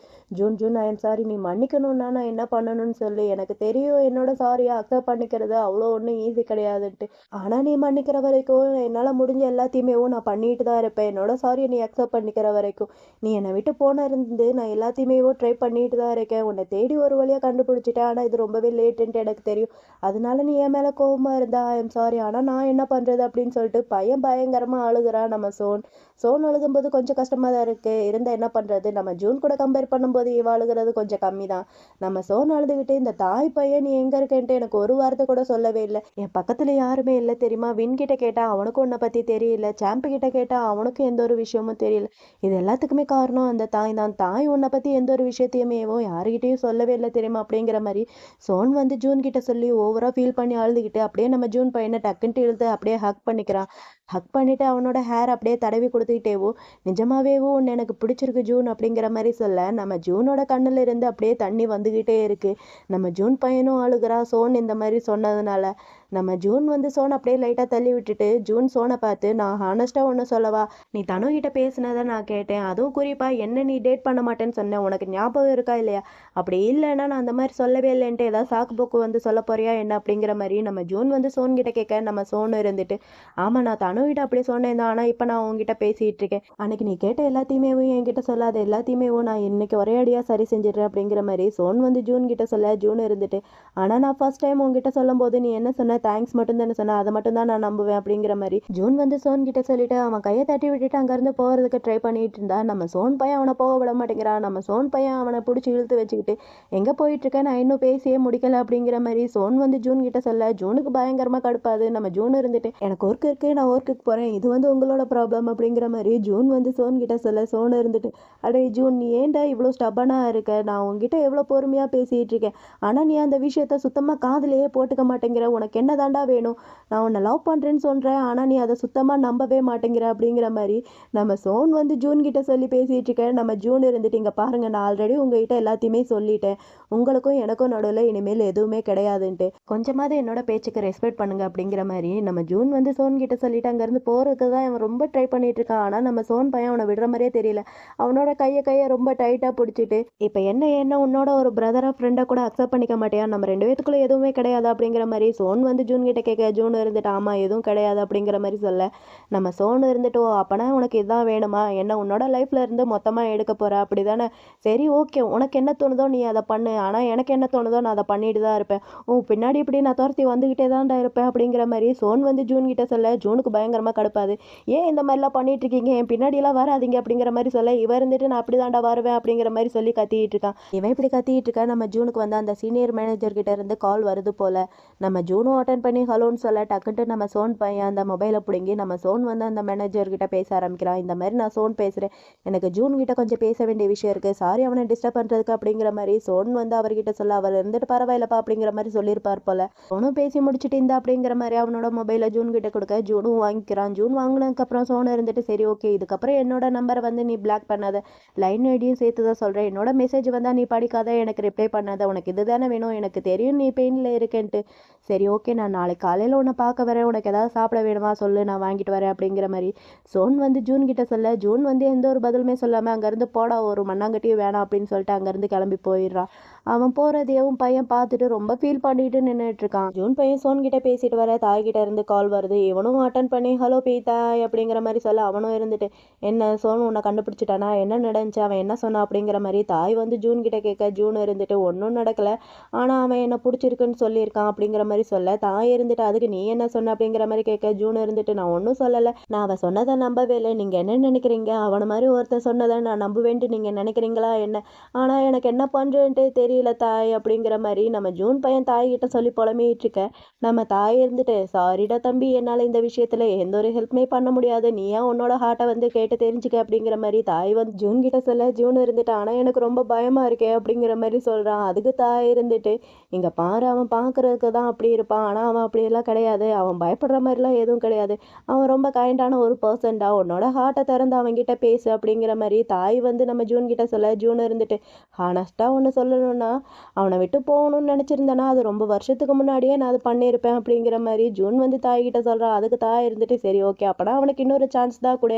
June I am sorry sorry, நீ மன்னிக்கணும்னா நான் என்ன பண்ணணும்னு சொல்லு. எனக்கு தெரியும் என்னோட சாரியை அக்செப்ட் பண்ணிக்கிறது அவ்வளோ ஒன்றும் ஈஸி கிடையாதுன்ட்டு. ஆனால் நீ மன்னிக்கிற வரைக்கும் என்னால் முடிஞ்ச எல்லாத்தையுமே நான் பண்ணிட்டு தான் இருப்பேன். என்னோட சாரியை நீ அக்செப்ட் பண்ணிக்கிற வரைக்கும். நீ என்னை விட்டு போன இருந்து நான் எல்லாத்தையுமே ட்ரை பண்ணிட்டு தான் இருக்கேன். உன்னை தேடி ஒரு வழியாக கண்டுபிடிச்சிட்டேன். ஆனால் இது ரொம்பவே லேட்டுன்ட்டு எனக்கு தெரியும். அதனால நீ என் மேலே கோவமாக இருந்தா ஐ எம் சாரி. ஆனால் நான் என்ன பண்ணுறது அப்படின்னு சொல்லிட்டு பையன் பயங்கரமாக அழுகுறான் நம்ம சோன். சோன் அழுகும்போது கொஞ்சம் கஷ்டமாக தான் இருக்குது. இருந்தால் என்ன பண்ணுறது, நம்ம ஜூன் கூட கம்பேர் பண்ணும்போது இவ அழுகிறது கொஞ்சம் கம்மி தான். நம்ம சோன் அழுதுகிட்டு இந்த தாய் பையன் நீ எங்கே இருக்கேன்ட்டு எனக்கு ஒரு வார்த்தை கூட சொல்லவே இல்லை. என் பக்கத்தில் யாருமே இல்லை தெரியுமா. வின் கிட்ட கேட்டால் அவனுக்கும் உன்னை பற்றி தெரியல. சாம்பு கிட்ட கேட்டால் அவனுக்கும் எந்த ஒரு விஷயமும் தெரியல. இது எல்லாத்துக்குமே காரணம் அந்த தாய் தான். தாய் உன்னை பற்றி எந்த ஒரு விஷயத்தையுமேவோ யாருக்கிட்டையும் சொல்லவே இல்லை தெரியுமா அப்படிங்கிற மாதிரி சோன் வந்து ஜூன் கிட்ட சொல்லி ஓவராக ஃபீல் பண்ணி அழுதுகிட்டு அப்படியே நம்ம ஜூன் பையனை டக்குன்ட்டு இழுத்து அப்படியே ஹக் பண்ணிக்கிறான். ஹக் பண்ணிட்டு அவனோட ஹேர் அப்படியே தடவி கொடுத்துக்கிட்டேவோ நிஜமாவேவோ ஒன்று எனக்கு பிடிச்சிருக்கு ஜூன் அப்படிங்கிற மாதிரி சொல்ல நம்ம ஜூனோட கண்ணுல இருந்து அப்படியே தண்ணி வந்துக்கிட்டே இருக்கு. நம்ம ஜூன் பையனும் அழுகிறா சோன் இந்த மாதிரி சொன்னதுனால. நம்ம ஜூன் வந்து சோனை அப்படியே லைட்டாக தள்ளி விட்டுட்டு ஜூன் சோனை பார்த்து, நான் ஹானஸ்ட்டாக ஒன்று சொல்லவா, நீ தனு கிட்ட பேசினதை நான் கேட்டேன். அதுவும் குறிப்பாக என்ன நீ டேட் பண்ண மாட்டேன்னு சொன்னேன். உனக்கு ஞாபகம் இருக்கா இல்லையா? அப்படி இல்லைன்னா நான் அந்த மாதிரி சொல்லவே இல்லைன்ட்டு ஏதாவது சாக்கு போக்கு வந்து சொல்ல போறியா என்ன அப்படிங்கிற மாதிரி நம்ம ஜூன் வந்து சோன் கிட்ட கேட்க நம்ம சோனு இருந்துட்டு, ஆமாம் நான் தனு கிட்ட அப்படியே சொன்னேன் தான். ஆனால் இப்போ நான் உங்ககிட்ட பேசிகிட்டு இருக்கேன். அன்னைக்கு நீ கேட்ட எல்லாத்தையுமே என்கிட்ட சொல்லாத எல்லாத்தையுமே நான் இன்னைக்கு ஒரே அடியாக சரி செஞ்சிடுறேன் அப்படிங்கிற மாதிரி சோன் வந்து ஜூன் கிட்ட சொல்ல ஜூன் இருந்துட்டு, ஆனால் நான் ஃபர்ஸ்ட் டைம் உங்ககிட்ட சொல்லும் போது நீ என்ன சொன்ன, தேங்க்ஸ் மட்டும் தானே சொன்னேன், அதை மட்டும் தான் நான் நம்புவேன் அப்படிங்கிற மாதிரி ஜூன் வந்து சோன் கிட்ட சொல்லிட்டு அவன் கையை தட்டி விட்டுட்டு அங்கேருந்து போகிறதுக்கு ட்ரை பண்ணிட்டு இருந்தா. நம்ம சோன் பையன் அவனை போக விட மாட்டேங்கிறான். நம்ம சோன் பையன் அவனை பிடிச்சி இழுத்து வச்சுக்கிட்டு எங்கே போயிட்டு இருக்க, நான் இன்னும் பேசியே முடிக்கல அப்படிங்கிற மாதிரி சோன் வந்து ஜூன் கிட்ட சொல்ல ஜூனுக்கு பயங்கரமாக கடுப்பாது. நம்ம ஜூன் இருந்துட்டு, எனக்கு ஒர்க் இருக்கு, நான் ஒர்க்குக்கு போகிறேன், இது வந்து உங்களோட ப்ராப்ளம் அப்படிங்கிற மாதிரி ஜூன் வந்து சோன் கிட்ட சொல்ல சோன் இருந்துட்டு, அடே ஜூன் நீ ஏன்டா இவ்வளோ ஸ்டப்பனாக இருக்க, நான் உங்ககிட்ட எவ்வளோ பொறுமையாக பேசிகிட்டு இருக்கேன், ஆனால் நீ அந்த விஷயத்த சுத்தமாக காதுலேயே போட்டுக்க மாட்டேங்கிற, உனக்கு என்ன தாண்டா வேணும், நான் உன்னை லவ் பண்ணுறேன்னு சொல்கிறேன் ஆனால் நீ அதை சுத்தமாக நம்பவே மாட்டேங்கிற அப்படிங்கிற மாதிரி நம்ம சோன் வந்து ஜூன் கிட்ட சொல்லி பேசிகிட்டு இருக்கேன். நம்ம ஜூன் இருந்துட்டு, இங்கே பாருங்கள் நான் ஆல்ரெடி உங்ககிட்ட எல்லாத்தையுமே சொல்லிட்டேன், உங்களுக்கும் எனக்கும் நடுவில் இனிமேல் எதுவுமே கிடையாதுன்ட்டு, கொஞ்சமாவது என்னோட பேச்சுக்கு ரெஸ்பெக்ட் பண்ணுங்க அப்படிங்கிற மாதிரி நம்ம ஜூன் வந்து சோன் கிட்ட சொல்லிட்டு அங்கேருந்து போகிறதுக்கு தான் அவன் ரொம்ப ட்ரை பண்ணிட்டு இருக்கான். ஆனால் நம்ம சோன் பையன் அவனை விடுற மாதிரியே தெரியல. அவனோட கையை ரொம்ப டைட்டாக பிடிச்சிட்டு, இப்போ என்ன உன்னோட ஒரு பிரதராக ஃப்ரெண்டை கூட அக்செப்ட் பண்ணிக்க மாட்டியா, நம்ம ரெண்டு பேத்துக்குள்ளே எதுவுமே கிடையாது அப்படிங்கிற மாதிரி சோன் வந்து ஜூன் கிட்ட கேட்க ஜூன் இருந்துட்டு, ஆமாம் எதுவும் கிடையாது அப்படிங்கிற மாதிரி சொல்ல நம்ம சோன் இருந்துட்டு, ஓ அப்போனா உனக்கு இதுதான் வேணுமா, என்ன உன்னோட லைஃப்ல இருந்து மொத்தமாக எடுக்க போற அப்படி தானே, சரி ஓகே உனக்கு என்ன தோணுதோ நீ அதை பண்ணு, ஆனால் எனக்கு என்ன தோணுதோ நான் அதை பண்ணிட்டு தான் இருப்பேன், பின்னாடி இப்படி நான் துரத்தி வந்துக்கிட்டே தான்டா இருப்பேன் அப்படிங்கிற மாதிரி சோன் வந்து ஜூன் கிட்ட சொல்ல ஜூனுக்கு பயங்கரமாக கடுப்பாது. ஏன் இந்த மாதிரிலாம் பண்ணிட்டு இருக்கீங்க, என் பின்னாடியெல்லாம் வராதிங்க அப்படிங்கிற மாதிரி சொல்ல இவ இருந்துட்டு, நான் அப்படி தாண்டா வருவேன் அப்படிங்கிற மாதிரி சொல்லி கத்திட்டு இருக்கான். இவன் இப்படி கத்திட்டு இருக்கா. நம்ம ஜூனுக்கு வந்து அந்த சீனியர் மேனேஜர் கிட்ட இருந்து கால் வருது போல. நம்ம ஜூனும் அட்டன் பண்ணி ஹலோன்னு சொல்ல டக்குன்ட்டு நம்ம சோன் பையன் அந்த மொபைலை பிடுங்கி நம்ம சோன் வந்து அந்த மேனேஜர் கிட்ட பேச ஆரம்பிக்கிறான். இந்த மாதிரி நான் சோன் பேசுகிறேன், எனக்கு ஜூன் கிட்ட கொஞ்சம் பேச வேண்டிய விஷயம் இருக்குது, சாரி அவனை டிஸ்டர்ப் பண்ணுறதுக்கு அப்படிங்கிற மாதிரி சோன் வந்து அவர்கிட்ட சொல்ல அவர் இருந்துட்டு பரவாயில்லப்பா அப்படிங்கிற மாதிரி சொல்லியிருப்பார் போல. சோனும் பேசி முடிச்சுட்டு இந்த அப்படிங்கிற மாதிரி அவனோட மொபைலை ஜூன் கிட்ட கொடுக்க ஜூனும் வாங்கிக்கிறான். ஜூன் வாங்கினதுக்கப்புறம் சோனு இருந்துட்டு, சரி ஓகே இதுக்கப்புறம் என்னோட நம்பரை வந்து நீ பிளாக் பண்ணாத, லைன் ஐடியும் சேர்த்து தான் சொல்கிறேன், என்னோட மெசேஜ் வந்தால் நீ படிக்காத, எனக்கு ரிப்ளை பண்ணாத, உனக்கு இது தானே வேணும், எனக்கு தெரியும் நீ பெயினில் இருக்கேன்ட்டு, சரி ஓகே நான் நாளைக்கு காலையில் உன்னை பார்க்க வரேன், உனக்கு ஏதாவது சாப்பிட வேணுமா சொல்லு நான் வாங்கிட்டு வரேன் அப்படிங்கிற மாதிரி சோன் வந்து ஜூன் கிட்ட சொல்ல ஜூன் வந்து எந்த ஒரு பதிலுமே சொல்லாமல் அங்கேருந்து போடா ஒரு மண்ணாங்கட்டியும் வேணாம் அப்படின்னு சொல்லிட்டு அங்கேருந்து கிளம்பி போயிடுறான். அவன் போகிறதையும் பையன் பார்த்துட்டு ரொம்ப ஃபீல் பண்ணிட்டு நின்றுட்டு இருக்கான். ஜூன் பையன் சோன் கிட்ட பேசிட்டு வர தாய்கிட்ட இருந்து கால் வருது. இவனும் அட்டன் பண்ணி ஹலோ பீதாய் அப்படிங்கிற மாதிரி சொல்ல அவனும் இருந்துட்டு, என்ன சோன் உன்னை கண்டுபிடிச்சிட்டானா, என்ன நடந்துச்சு, அவன் என்ன சொன்னான் அப்படிங்கிற மாதிரி தாய் வந்து ஜூன் கிட்ட கேட்க ஜூன் இருந்துட்டு, ஒன்றும் நடக்கலை ஆனால் அவன் என்ன பிடிச்சிருக்குன்னு சொல்லியிருக்கான் அப்படிங்கிற மாதிரி சொல்ல தாய் இருந்துட்டு, அதுக்கு நீ என்ன சொன்ன அப்படிங்கிற மாதிரி கேட்க ஜூன் இருந்துட்டு, நான் ஒன்றும் சொல்லலை, நான் அவன் சொன்னதை நம்பவே இல்லை, நீங்கள் என்ன நினைக்கிறீங்க, அவனை மாதிரி ஒருத்தர் சொன்னதை நான் நம்புவேன்ட்டு நீங்கள் நினைக்கிறீங்களா என்ன, ஆனால் எனக்கு என்ன பண்ணுறேன்ட்டு தெரியல தாய் அப்படிங்கிற மாதிரி நம்ம ஜூன் பையன் தாய்கிட்ட சொல்லி புலம்பிட்டு இருக்க. நம்ம தாய் இருந்துட்டு, சாரிடா தம்பி என்னால் இந்த விஷயத்தில் எந்த ஒரு ஹெல்ப்மே பண்ண முடியாது, நீயா உன்னோட ஹார்ட்டை வந்து கேட்டு தெரிஞ்சுக்க அப்படிங்கிற மாதிரி தாய் வந்து ஜூன் கிட்ட சொல்ல ஜூன் இருந்துட்டு, ஆனால் எனக்கு ரொம்ப பயமாக இருக்கே அப்படிங்கிற மாதிரி சொல்கிறான். அதுக்கு தாய் இருந்துட்டு, இங்கே பாரு அவன் பார்க்குறதுக்கு தான் அப்படி இருப்பான், ஆனால் அவன் அப்படியெல்லாம் கிடையாது, அவன் பயப்படுற மாதிரிலாம் எதுவும் கிடையாது, அவன் ரொம்ப கைண்டான ஒரு பர்சன்டா, உன்னோட ஹார்ட்டை திறந்து அவன்கிட்ட பேசு அப்படிங்கிற மாதிரி தாய் வந்து நம்ம ஜூன் கிட்ட சொல்ல, ஜூன் இருந்துட்டு ஹானஸ்ட்டாக ஒன்று சொல்லணும்னா அவனை விட்டு போகணும்னு நினச்சிருந்தேன்னா அது ரொம்ப வருஷத்துக்கு முன்னாடியே நான் அது பண்ணியிருப்பேன் அப்படிங்கிற மாதிரி ஜூன் வந்து தாய்கிட்ட சொல்கிறான். அதுக்கு தாய் இருந்துட்டு சரி ஓகே அப்போனா அவனுக்கு இன்னொரு சான்ஸ் தான் கூட,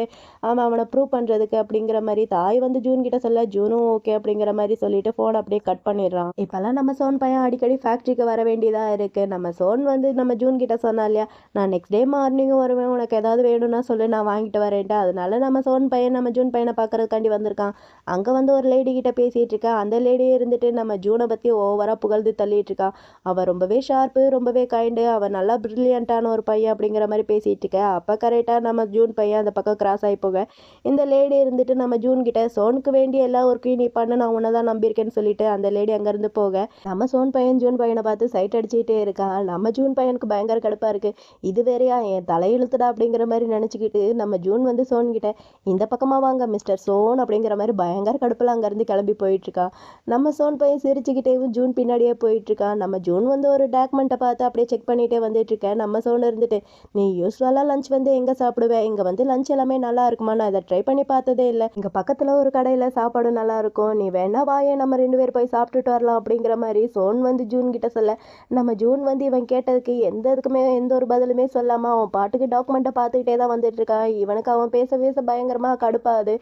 அவனை ப்ரூவ் பண்ணுறதுக்கு அப்படிங்கிற மாதிரி தாய் வந்து ஜூன் கிட்ட சொல்ல, ஜூனும் ஓகே அப்படிங்கிற மாதிரி சொல்லிட்டு ஃபோன் அப்படியே கட் பண்ணிடுறான். இப்போல்லாம் நம்ம சோன் பையன் அடிக்கடி ஃபேக்ட்ரிக்கு வர வேண்டியதாக இருக்குது. நம்ம சோன் வந்து நம்ம ஜூன் கிட்ட சொன்னா இல்லையா, நான் நெக்ஸ்ட் டே மார்னிங்கும் வருவேன், உனக்கு ஏதாவது வேணும்னா சொல்லு நான் வாங்கிட்டு வரேன்ட்டு. அதனால நம்ம சோன் பையன் நம்ம ஜூன் பையனை பார்க்கறதுக்காண்டி வந்திருக்கான். அங்கே வந்து ஒரு லேடி கிட்ட பேசிகிட்டு இருக்கா. அந்த லேடியே இருந்துட்டு நம்ம ஜூனை பற்றி ஓவராக புகழ்ந்து தள்ளிட்டு இருக்கா. அவள் ரொம்பவே ஷார்ப்பு, ரொம்பவே கைண்டு, அவள் நல்லா ப்ரில்லியண்ட்டான ஒரு பையன் அப்படிங்கிற மாதிரி பேசிகிட்டு இருக்கா. அப்போ கரெக்டாக நம்ம ஜூன் பையன் அந்த பக்கம் கிராஸ் ஆகி போக இந்த லேடி இருந்துட்டு நம்ம ஜூன் கிட்ட சோனுக்கு வேண்டிய எல்லா ஒர்க்கையும் நீ பண்ண, நான் உன்னை தான் நம்பியிருக்கேன்னு சொல்லிட்டு அந்த லேடி அங்கேருந்து போக நம்ம சோன் பையன் ஜூன் பையனை பார்த்து சைட் அடிச்சுக்கிட்டே இருக்கான். நம்ம ஜூன் பையனுக்கு பயங்கர கடுப்பாக இருக்குது. இது வேறையா என் தலையெழுத்துடா அப்படிங்கிற மாதிரி நினச்சிக்கிட்டு நம்ம ஜூன் வந்து சோன் கிட்ட இந்த பக்கமாக வாங்க மிஸ்டர் சோன் அப்படிங்கிற மாதிரி பயங்கர கடுப்பில் அங்கேருந்து கிளம்பி போயிட்டுருக்கான். நம்ம சோன் பையன் சிரிச்சுக்கிட்டேவும் ஜூன் பின்னாடியே போயிட்டுருக்கான். நம்ம ஜூன் வந்து ஒரு டாக்குமெண்ட்டை பார்த்து அப்படியே செக் பண்ணிகிட்டே வந்துட்டுருக்கேன். நம்ம சோன் இருந்துட்டு நீ யூஸ்வலாக லஞ்ச் வந்து எங்கே சாப்பிடுவேன், இங்கே வந்து லஞ்ச் எல்லாமே நல்லா இருக்குமா, நான் இதை ட்ரை பண்ணி பார்த்ததே இல்லை, இங்கே பக்கத்தில் ஒரு கடையில் சாப்பாடு நல்லா இருக்கும், நீ வேணா வாயே நம்ம 2 பேர் போய் சாப்பிட்டுட்டு வரலாம் அப்படிங்கிற மாதிரி சோன் வந்து ஜூன் கிட்ட சொல்ல, நம்ம ஜூன் வந்து இவன் கேட்டதுக்கு எதுக்குமே எந்த ஒரு பதிலுமே சொல்லாமல் அவன் பாட்டுக்கு டாக்குமெண்ட்டை பார்த்துக்கிட்டே தான் வந்துட்டு இருக்கான். இவனுக்கு அவன் பேச பேச பயங்கரமாக கடுப்பாது.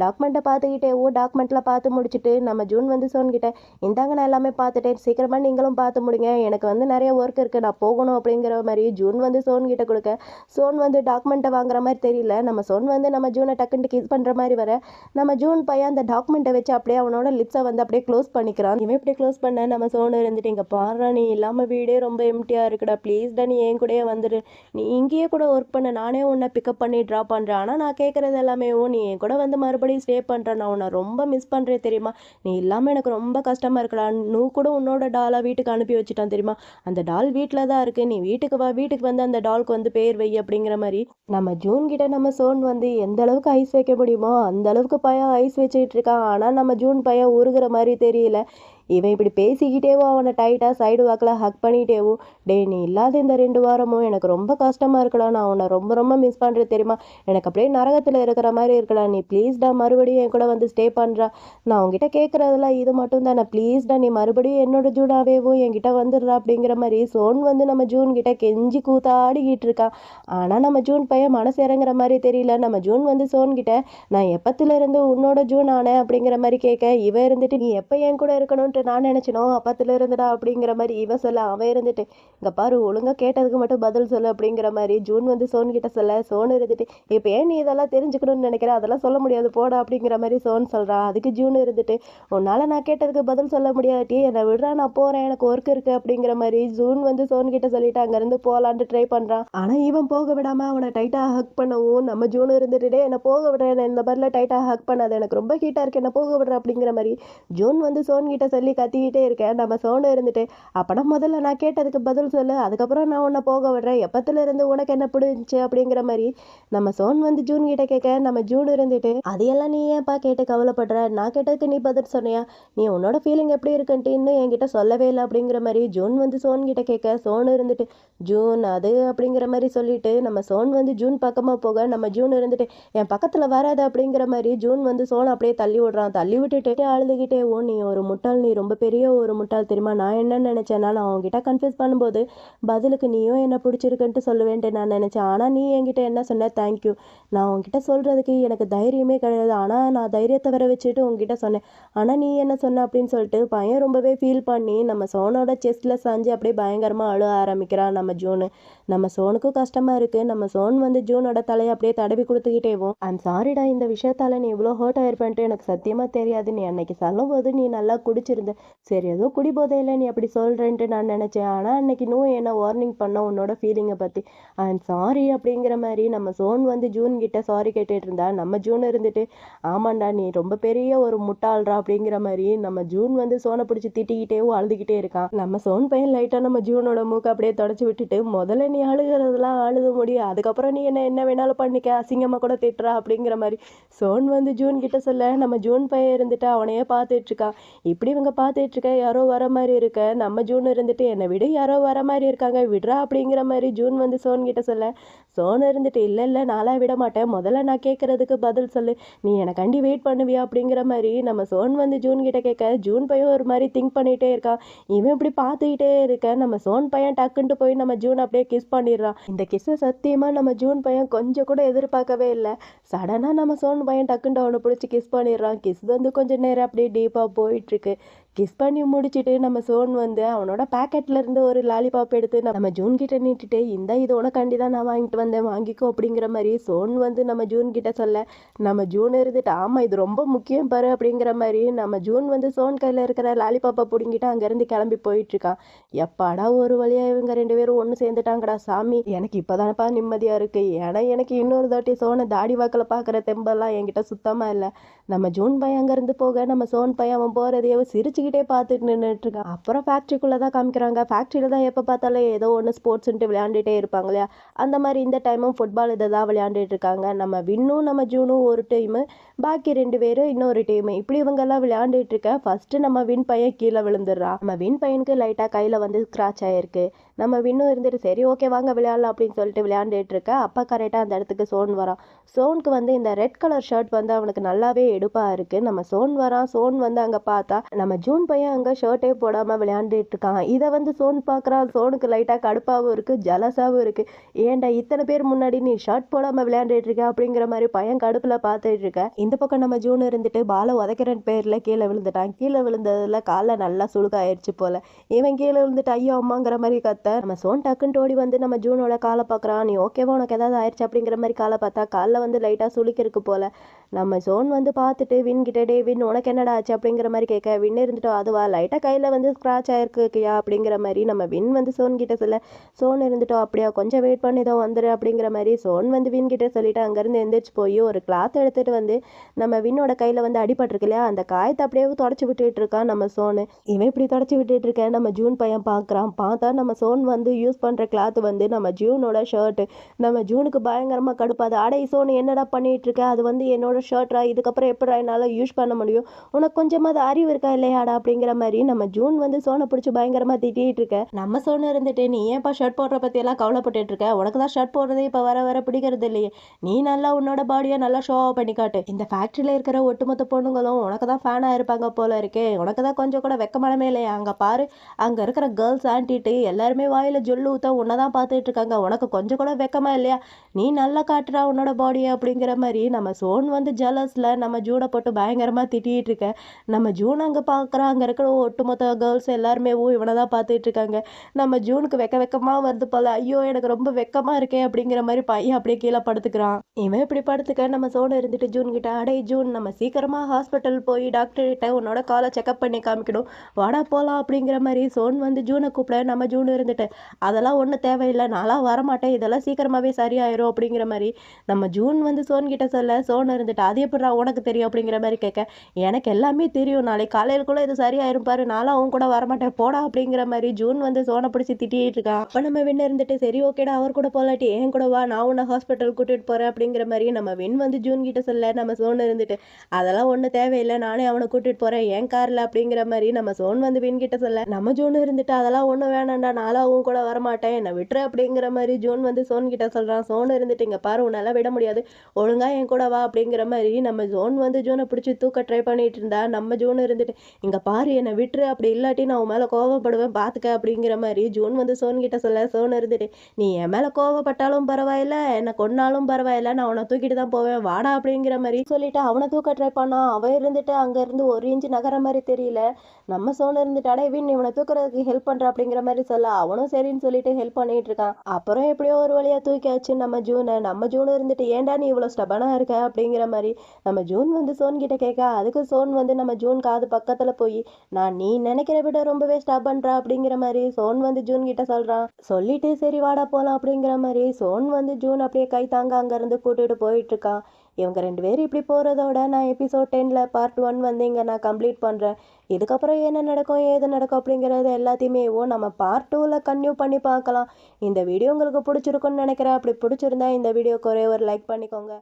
டாக்குமெண்ட்டை பார்த்துக்கிட்டே டாக்குமெண்ட்டில் பார்த்து முடிச்சுட்டு நம்ம ஜூன் வந்து சோன் கிட்ட இந்தாங்க நான் எல்லாமே பார்த்துட்டேன், சீக்கிரமாக நீங்களும் பார்த்து முடிங்க, எனக்கு வந்து நிறைய ஒர்க் இருக்குது, நான் போகணும் அப்படிங்கிற மாதிரி ஜூன் வந்து சோன் கிட்ட கொடுக்க சோன் வந்து டாக்குமெண்ட்டை வாங்குற மாதிரி தெரியல. நம்ம சோன் வந்து நம்ம ஜூனை டக்குன்ட்டு கிஸ் பண்ணுற மாதிரி வர நம்ம ஜூன் பையன் அந்த டாக்குமெண்ட்டை வச்சு அப்படியே அவனோட லிப்ஸை வந்து அப்படியே க்ளோஸ் பண்ணிக்கிறான். இவன் இப்படி க்ளோஸ் பண்ண நம்ம சோனு இருந்துட்டு இங்கே பாடுறா, நீ இல்லாமல் வீடே ரொம்ப எம்டியாக இருக்குடா, ப்ளீஸ்டா நீ என் கூடயே வந்துடு, நீ இங்கேயே கூட ஒர்க் பண்ண, நானே உன்னை பிக்கப் பண்ணி ட்ராப் பண்ணுறேன், ஆனால் நான் கேட்குறது எல்லாமே நீ என் கூட வந்து மறுபடியும் ஸ்டே பண்ணுறேன், நான் உன்னை ரொம்ப மிஸ் பண்ணுறேன் தெரியுமா, நீ இல்லாமல் எனக்கு ரொம்ப கஷ்டமாக இருக்குடா, நீ கூட உன்னோட டாலை வீட்டுக்கு அனுப்பி வச்சுட்டான் தெரியுமா, அந்த டால் வீட்டில் தான் இருக்குது, நீ வீட்டுக்கு வா, வீட்டுக்கு வந்து அந்த டாலுக்கு வந்து பேர் வை அப்படிங்கிற மாதிரி நம்ம ஜூன் கிட்ட நம்ம சோன் வந்து எந்த அளவுக்கு ஐஸ் வைக்க முடியுமோ அந்த அளவுக்கு பையன் ஐஸ் வச்சுக்கிட்டு இருக்கான். ஆனால் நம்ம ஜூன் பையன் உருகிற மாதிரி தெரியல. இவன் இப்படி பேசிக்கிட்டேவோ அவனை டைட்டாக சைடு வாக்கில் ஹக் பண்ணிகிட்டேவோ, டே நீ இல்லாத இந்த 2 வாரமும் எனக்கு ரொம்ப கஷ்டமாக இருக்குடா, நான் உன்னை ரொம்ப ரொம்ப மிஸ் பண்ணுறேன் தெரியுமா, எனக்கு அப்படியே நரகத்தில் இருக்கிற மாதிரி இருக்கடா, நீ ப்ளீஸ்டா மறுபடியும் என் கூட வந்து ஸ்டே பண்ணுறா, நான் உங்ககிட்ட கேட்குறதெல்லாம் இது மட்டும் தானே, ப்ளீஸ்டா நீ மறுபடியும் என்னோட ஜூனாவேவும் என்கிட்ட வந்துடுறா அப்படிங்கிற மாதிரி சோன் வந்து நம்ம ஜூன் கிட்ட கெஞ்சி கூத்தாடிக்கிட்டு இருக்கான். ஆனால் நம்ம ஜூன் பையன் மனசு இறங்குற மாதிரி தெரியல. நம்ம ஜூன் வந்து சோன் கிட்ட நான் எப்பத்துலேருந்து உன்னோட ஜூன் ஆனேன் அப்படிங்கிற மாதிரி கேட்க, இவ இருந்துட்டு நீ எப்போ என் கூட இருக்கணும் நான் நினைச்சனோ அப்பத்துல இருந்துடா அப்படிங்கிற மாதிரி இவ சொல்ல, அவன் இருந்துட்டு இங்க பாரு ஒழுங்கா கேட்டதுக்கு மட்டும் பதில் சொல்லு அப்படிங்கிற மாதிரி ஜூன் வந்து சோன் கிட்ட சொல்ல, சோன் இருந்துட்டு இப்ப ஏன் நீ இதெல்லாம் தெரிஞ்சுக்கணும்னு நினைக்கிற, அதெல்லாம் சொல்ல முடியாது போடா அப்படிங்கிற மாதிரி சோன் சொல்றான். அதுக்கு ஜூன் இருந்துட்டு உன்னால நான் கேட்டதுக்கு பதில் சொல்ல முடியாட்டி என்னை விடுறா, நான் போறேன், எனக்கு ஒர்க் இருக்கு அப்படிங்கிற மாதிரி ஜூன் வந்து சோன் கிட்ட சொல்லிட்டு அங்க இருந்து போலான்ட்டு ட்ரை பண்றான். ஆனா இவன் போக விடாம அவனை டைட்டா ஹக் பண்ணவும் நம்ம ஜூன் இருந்துட்டு என்ன போக விடுறேன், இந்த மாதிரில டைட்டா ஹக் பண்ணாது, எனக்கு ரொம்ப ஹீட்டா இருக்கு, என்ன போக விடுற அப்படிங்கிற மாதிரி ஜூன் வந்து சோன் கிட்ட சொல்லி கத்திக்கிட்டே இருக்கேன். நம்ம சோனு இருந்துட்டு அப்பனா முதல்ல நான் கேட்டதுக்கு பதில் சொல்லு, அதுக்கப்புறம் நான் உன்னை போக விடுறேன், எப்பத்துல இருந்து உனக்கு என்ன பிடிச்சு அப்படிங்கிற மாதிரி நம்ம சோன் வந்து ஜூன் கிட்ட கேட்க, நம்ம ஜூன் இருந்துட்டு அதையெல்லாம் நீ ஏன்ப்பா கேட்டு கவலைப்படுற, நான் கேட்டதுக்கு நீ பதில் சொன்னியா, நீ உன்னோட ஃபீலிங் எப்படி இருக்குன்ட்டு இன்னும் என்கிட்ட சொல்லவே இல்லை அப்படிங்கிற மாதிரி ஜூன் வந்து சோன் கிட்ட கேட்க, சோனு இருந்துட்டு ஜூன் அது அப்படிங்கிற மாதிரி சொல்லிட்டு நம்ம சோன் வந்து ஜூன் பக்கமா போக, நம்ம ஜூன் இருந்துட்டு என் பக்கத்துல வராது அப்படிங்கிற மாதிரி ஜூன் வந்து சோன் அப்படியே தள்ளி விடுறான். தள்ளி விட்டுட்டு அழுதுகிட்டே, நீ ஒரு முட்டாள், நீ ரொம்ப பெரிய ஒரு முட்டாள் தெரியுமா, நான் என்ன நினைச்சேன்னா நான் அவங்ககிட்ட கன்ஃபியூஸ் பண்ணும்போது பதிலுக்கு நீயும் என்ன பிடிச்சிருக்குன்ட்டு சொல்லுவேன்ட்டு நான் நினைச்சேன், ஆனா நீ என்கிட்ட என்ன சொன்ன, தேங்க்யூ, நான் உங்ககிட்ட சொல்றதுக்கு எனக்கு தைரியமே கிடையாது, ஆனா நான் தைரியத்தை வர வச்சுட்டு உங்ககிட்ட சொன்னேன், ஆனா நீ என்ன சொன்ன அப்படின்னு சொல்லிட்டு பையன் ரொம்பவே ஃபீல் பண்ணி நம்ம சோனோட செஸ்ட்ல சாஞ்சு அப்படியே பயங்கரமா அழ ஆரம்பிக்கிறான். நம்ம ஜூனு நம்ம சோனுக்கும் கஷ்டமா இருக்கு. நம்ம சோன் வந்து ஜூனோட தலையை அப்படியே தடவி கொடுத்துக்கிட்டேவும், ஐம் சாரிடா, இந்த விஷயத்தால நீ இவ்வளோ ஹர்ட் ஆயிருப்பேன்ட்டு எனக்கு சத்தியமா தெரியாது, நீ அன்னைக்கு சொல்லும் போது நீ நல்லா குடிச்சிருந்த, சரி ஏதோ குடிபோதையில் நீ அப்படி சொல்கிறேன்ட்டு நான் நினச்சேன், ஆனால் அன்னைக்கு என்ன வார்னிங் பண்ண உன்னோட ஃபீலிங்கை பற்றி, ஐம் சாரி அப்படிங்கிற மாதிரி நம்ம சோன் வந்து ஜூன் கிட்ட சாரி கேட்டுட்டு இருந்தா. நம்ம ஜூன் இருந்துட்டு ஆமாண்டா நீ ரொம்ப பெரிய ஒரு முட்டாள்றா அப்படிங்கிற மாதிரி நம்ம ஜூன் வந்து சோனை பிடிச்சி திட்டிக்கிட்டேவும் அழுதுகிட்டே இருக்கான். நம்ம சோன் பையன் லைட்டாக நம்ம ஜூனோட மூக்கை அப்படியே தொடச்சி விட்டுட்டு, முதல்ல நீ அழுகிறதுலாம் அழுத முடியும், அதுக்கப்புறம் நீ என்ன வேணாலும் பண்ணிக்க, அசிங்கமாக கூட திட்டுறா அப்படிங்கிற மாதிரி சோன் வந்து ஜூன் கிட்ட சொல்ல, நம்ம ஜூன் பையன் இருந்துட்டு அவனையே பார்த்துட்டு இருக்கான். இப்படி இவங்க பார்த்துட்டு இருக்கேன், யாரோ வர மாதிரி இருக்க. நம்ம ஜூன் இருந்துட்டு என்னை விட யாரோ வர மாதிரி இருக்காங்க, விடுறா அப்படிங்கிற மாதிரி ஜூன் வந்து சோன் கிட்ட சொல்ல, சோன் இருந்துட்டு இல்லை இல்லை நான்லாம் விட மாட்டேன், முதல்ல நான் கேட்கறதுக்கு பதில் சொல்லு, நீ எனக்காண்டி வெயிட் பண்ணுவியா அப்படிங்கிற மாதிரி நம்ம சோன் வந்து ஜூன் கிட்ட கேட்க, ஜூன் பையன் ஒரு மாதிரி திங்க் பண்ணிட்டே இருக்கான். இவன் இப்படி பார்த்துக்கிட்டே இருக்க நம்ம சோன் பையன் டக்குன்ட்டு போய் நம்ம ஜூன் அப்படியே கிஸ் பண்ணிடுறான். இந்த கிஸ்ஸை சத்தியமா நம்ம ஜூன் பையன் கொஞ்சம் கூட எதிர்பார்க்கவே இல்லை. சடனா நம்ம சோன் பையன் டக்குன்ட்டு அவனை பிடிச்சி கிஸ் பண்ணிடுறான். கிஸ் வந்து கொஞ்சம் நேரம் அப்படியே டீப்பாக போயிட்டு இருக்கு. கிஸ் பண்ணி முடிச்சுட்டு நம்ம சோன் வந்து அவனோட பேக்கெட்ல இருந்து ஒரு லாலிபாப் எடுத்து நம்ம ஜூன் கிட்ட நீட்டிட்டு, இந்த இது உனக்காண்டி தான் நான் வாங்கிட்டு வந்தேன், வாங்கிக்கோ அப்படிங்கிற மாதிரி சோன் வந்து நம்ம ஜூன் கிட்ட சொல்ல, நம்ம ஜூன் இருந்துட்டு ஆமா இது ரொம்ப முக்கியம் பாரு அப்படிங்கிற மாதிரி நம்ம ஜூன் வந்து சோன் கையில இருக்கிற லாலிபாப்பை பிடுங்கிட்டு அங்கேருந்து கிளம்பி போயிட்டு இருக்கான். எப்பாடா ஒரு வழியா இவங்க 2 பேரும் ஒன்று சேர்ந்துட்டாங்கடா சாமி, எனக்கு இப்போதானப்பா நிம்மதியா இருக்கு. ஏன்னா எனக்கு இன்னொரு தாட்டி சோனை தாடி வாக்கில் பார்க்குற தெம்பெல்லாம் என்கிட்ட சுத்தமா இல்லை. நம்ம ஜூன் பையன் அங்கேருந்து போக நம்ம சோன் பையன் அவன் போகிறதையோ சிரிச்சுக்கிட்டே பார்த்துட்டு நின்றுட்டு இருக்கான். அப்புறம் ஃபேக்ட்ரிக்குள்ளே தான் காமிக்கிறாங்க. ஃபேக்ட்ரியில் தான் எப்போ பார்த்தாலும் ஏதோ ஒன்று ஸ்போர்ட்ஸ்ன்ட்டு விளையாண்டுட்டே இருப்பாங்க இல்லையா, அந்த மாதிரி இந்த டைமும் ஃபுட்பால் இதை தான் விளையாண்டுட்டு இருக்காங்க. நம்ம வின்னும் நம்ம ஜூனும் ஒரு டீமு, பாக்கி 2 பேரும் இன்னொரு டீமு. இப்படி இவங்கெல்லாம் விளையாண்டுட்டு இருக்க ஃபர்ஸ்ட் நம்ம வின் பையன் கீழே விழுந்துடுறான். நம்ம வின் பையனுக்கு லைட்டாக கையில் வந்து ஸ்க்ராட்ச் ஆயிருக்கு. நம்ம வின்னும் இருந்துட்டு சரி ஓகே வாங்க விளையாடலாம் அப்படின்னு சொல்லிட்டு விளையாண்டுட்டு இருக்க, அப்போ கரெக்டாக அந்த இடத்துக்கு சோன் வரான். சோனுக்கு வந்து இந்த ரெட் கலர் ஷர்ட் வந்து அவனுக்கு நல்லாவே எடுப்பாக இருக்கு. நம்ம சோன் வரான். சோன் வந்து அங்கே பார்த்தா நம்ம ஜூன் பையன் அங்கே ஷர்ட்டே போடாமல் விளையாண்டுட்டு இருக்கான். இதை வந்து சோன் பார்க்குறான். சோனுக்கு லைட்டாக கடுப்பாகவும் இருக்குது, ஜலஸாகவும் இருக்குது. ஏன்டா இத்தனை பேர் முன்னாடி நீ ஷர்ட் போடாமல் விளையாண்டுட்டு இருக்க அப்படிங்கிற மாதிரி பையன் கடுப்பில் பார்த்துட்டு இருக்க. இந்த பக்கம் நம்ம ஜூன் இருந்துட்டு பாலை உதைக்கிற பேரில் கீழே விழுந்துட்டான். கீழே விழுந்ததில் காலில் நல்லா சுழுக்காயிருச்சு போல. இவன் கீழே விழுந்துட்டு ஐயோ அம்மாங்கிற மாதிரி கத்த, நம்ம சோன் டக்குன்னு ஓடி வந்து நம்ம ஜூனோட காலை பார்க்குறான். நீ ஓகேவா, உனக்கு ஏதாவது ஆயிடுச்சு அப்படிங்கிற மாதிரி காலை பார்த்தா காலில் வந்து லைட்டாக சுளிக்கிருக்கு போல. நம்ம சோன் வந்து பார்த்துட்டு வின் கிட்ட, டே வின் உனக்கு என்னடா ஆச்சு அப்படிங்கிற மாதிரி கேட்க, வின் இருந்துட்டு அதுவா லைட்டாக கையில் வந்து ஸ்க்ராட்ச் ஆயிருக்குயா அப்படிங்கிற மாதிரி நம்ம வின் வந்து சோன் கிட்ட சொல்ல, சோன் இருந்துட்டோம் அப்படியா கொஞ்சம் வெயிட் பண்ணி தான் வந்துரு அப்படிங்கிற மாதிரி சோன் வந்து வின் கிட்ட சொல்லிட்டு அங்கேருந்து எந்திரிச்சு போய் ஒரு கிளாத் எடுத்துகிட்டு வந்து நம்ம வின்னோட கையில் வந்து அடிபட்டிருக்கு இல்லையா, அந்த காயத்தை அப்படியே தொடச்சி விட்டுட்டு இருக்கான் நம்ம சோனு. இவன் இப்படி தொடச்சி விட்டுட்டு இருக்கேன் நம்ம ஜூன் பையன் பார்க்குறான். பார்த்தா நம்ம சோன் வந்து யூஸ் பண்ணுற கிளாத் வந்து நம்ம ஜூனோட ஷர்ட்டு. நம்ம ஜூனுக்கு பயங்கரமாக கடுப்பாது. அடே சோனு என்னடா பண்ணிட்டு இருக்க, அது வந்து என்னோட ஷர்ட்ரா, இதுக்கப்புறம் எப்படா என்னால் யூஸ் பண்ண முடியும், உனக்கு கொஞ்சமாவது அறிவு இருக்கா இல்லையாடா அப்படிங்கிற மாதிரி நம்ம ஜூன் வந்து சோனை பிடிச்சி பயங்கரமாக திட்டிகிட்டு இருக்க. நம்ம சோனு இருந்துட்டு நீ ஏன்ப்பா ஷர்ட் போடுற பற்றியெல்லாம் கவலைப்பட்டுட்டு இருக்க, உனக்கு தான் ஷர்ட் போடுறதே இப்போ வர வர பிடிக்கிறது இல்லையே, நீ நல்லா உன்னோட பாடியை நல்லா ஷோ பண்ணி காட்டு, இந்த ஃபேக்ட்ரியில் இருக்கிற ஒட்டுமொத்த பொண்ணுங்களும் உனக்கு தான் ஃபேனாக இருப்பாங்க போல இருக்கே, உனக்கு தான் கொஞ்சம் கூட வெக்கமானமே இல்லையா, அங்கே பாரு அங்கே இருக்கிற கேர்ள்ஸ் ஆன்ட்டிட்டு எல்லாருமே வாயில் ஜொல்லு ஊற்ற உன்னை தான் பார்த்துட்டு இருக்காங்க, உனக்கு கொஞ்சம் கூட வெக்கமா இல்லையா, நீ நல்லா காட்டுறா உன்னோட பாடியை அப்படிங்கிற மாதிரி நம்ம சோன் வந்து ஜலஸில் நம்ம ஜூனை போட்டு பயங்கரமாக திட்டிகிட்டு இருக்க. நம்ம ஜூன் அங்கே பார்க்குறா, அங்கே இருக்கிற ஒட்டுமொத்த கேர்ள்ஸ் எல்லாருமே இவனை தான் பார்த்துட்டு இருக்காங்க. நம்ம ஜூனுக்கு வெக்கமாக வருது போல, ஐயோ எனக்கு ரொம்ப வெக்கமாக இருக்கே அப்படிங்கிற மாதிரி பையன் அப்படியே கீழே படுத்துக்கிறான். இவன் இப்படி படுத்துக்க நம்ம சோனை இருந்துட்டு ஜூன் கிட்ட, அடே ஜூன் நம்ம சீக்கிரமாக ஹாஸ்பிட்டல் போய் டாக்டர்கிட்ட உன்னோட காலை செக்அப் பண்ணி காமிக்கணும், வாடா போகலாம் அப்படிங்கிற மாதிரி சோன் வந்து ஜூனை கூப்பிட. நம்ம ஜூன் இருந்துட்டு அதெல்லாம் ஒன்றும் தேவையில்லை, நான்லாம் வரமாட்டேன், இதெல்லாம் சீக்கிரமாகவே சரியாயிரும் அப்படிங்கிற மாதிரி நம்ம ஜூன் வந்து சோன் கிட்ட சொல்ல, சோன் இருந்துட்டு அது எப்படா உனக்கு தெரியும் அப்படிங்கிற மாதிரி கேட்க, எனக்கு எல்லாமே தெரியும், நாளைக்கு காலையிலுக்குள்ளே இது சரியாயிரும் பாரு, நானும் அவங்க கூட வரமாட்டேன் போடா அப்படிங்கிற மாதிரி ஜூன் வந்து சோனை பிடிச்சி திட்டிகிட்டு இருக்கான். அப்போ நம்ம வின் இருந்துட்டு சரி ஓகேடா அவர் கூட போகலாட்டி என் கூட வா, நான் உன்னை ஹாஸ்பிட்டல் கூட்டிகிட்டு போகிறேன் அப்படிங்கிற மாதிரி நம்ம வின் வந்து ஜூன் கிட்ட சொல்ல. நம்ம சோன் இருந்துட்டு அதெல்லாம் ஒன்றும் தேவையில்லை, நானே அவனை கூட்டிகிட்டு போகிறேன் என் காரில் அப்படிங்கிற மாதிரி நம்ம சோன் வந்து வின் கிட்ட சொல்ல. நம்ம ஜூன் இருந்துட்டு அதெல்லாம் ஒன்றும் வேணாண்டா, நானும் அவங்க கூட வரமாட்டேன், என்னை விட்டுரு அப்படிங்கிற மாதிரி ஜூன் வந்து சோன் கிட்ட சொல்கிறான். சோன் இருந்துட்டு இங்கே பாரு உன்னால விட முடியாது, ஒழுங்கா என் கூட வா அப்படிங்கிற மாதிரி நம்ம ஜோன் வந்து ஜூனை பிடிச்சி தூக்க ட்ரை பண்ணிட்டு இருந்தா. நம்ம ஜூன் இருந்துட்டு இங்கே பாரு என்னை விட்டுரு, அப்படி இல்லாட்டி நான் உன் மேலே கோவப்படுவேன் பார்த்துக்க அப்படிங்கிற மாதிரி ஜூன் வந்து சோன் கிட்ட சொல்ல. சோன் இருந்துட்டு நீ என் மேலே கோவப்பட்டாலும் பரவாயில்ல, என்னை கொன்னாலும் பரவாயில்ல, நான் அவனை தூக்கிட்டு தான் போவேன் வாடா அப்படிங்கிற மாதிரி சொல்லிட்டு அவனை தூக்க ட்ரை பண்ணான். அவன் இருந்துட்டு அங்கேருந்து 1 இன்ச்சு நகர மாதிரி தெரியல. நம்ம சோன் இருந்துட்டு அடே வின் இவனை தூக்குறதுக்கு ஹெல்ப் பண்ணுற அப்படிங்கிற மாதிரி சொல்ல, அவனும் சரின்னு சொல்லிட்டு ஹெல்ப் பண்ணிட்டு இருக்கான். அப்புறம் எப்படியோ ஒரு வழியாக தூக்கியாச்சு நம்ம ஜூனை. நம்ம ஜூன் இருந்துட்டு ஏன்டா நீ இவ்வளோ ஸ்டபனாக இருக்க அப்படிங்கிற மாதிரி நம்ம ஜூன் வந்து சோன் கிட்ட கேட்க, அதுக்கு சோன் வந்து நம்ம ஜூன் காது பக்கத்தில் போய் நான் நீ நினைக்கிற விட ரொம்பவே ஸ்டபன்றா அப்படிங்கிற மாதிரி சோன் வந்து ஜூன் கிட்ட சொல்கிறான். சொல்லிட்டு சரி வாடா போகலாம் அப்படிங்கிற மாதிரி சோன் வந்து ஜூன் அப்படியே கை தாங்க அங்கேருந்து கூட்டிகிட்டு போயிட்டு இருக்கான். இவங்க 2 பேரும் இப்படி போகிறதோட நான் எபிசோட் 10ல் பார்ட் 1 வந்து இங்கே நான் கம்ப்ளீட் பண்ணுறேன். இதுக்கப்புறம் என்ன நடக்கும் ஏது நடக்கும் அப்படிங்கிறது எல்லாத்தையுமே நம்ம பார்ட் 2ல் கன்டினியூ பண்ணி பார்க்கலாம். இந்த வீடியோ உங்களுக்கு பிடிச்சிருக்குன்னு நினைக்கிறேன். அப்படி பிடிச்சிருந்தா இந்த வீடியோக்கு ஒரே ஒரு லைக் பண்ணிக்கோங்க.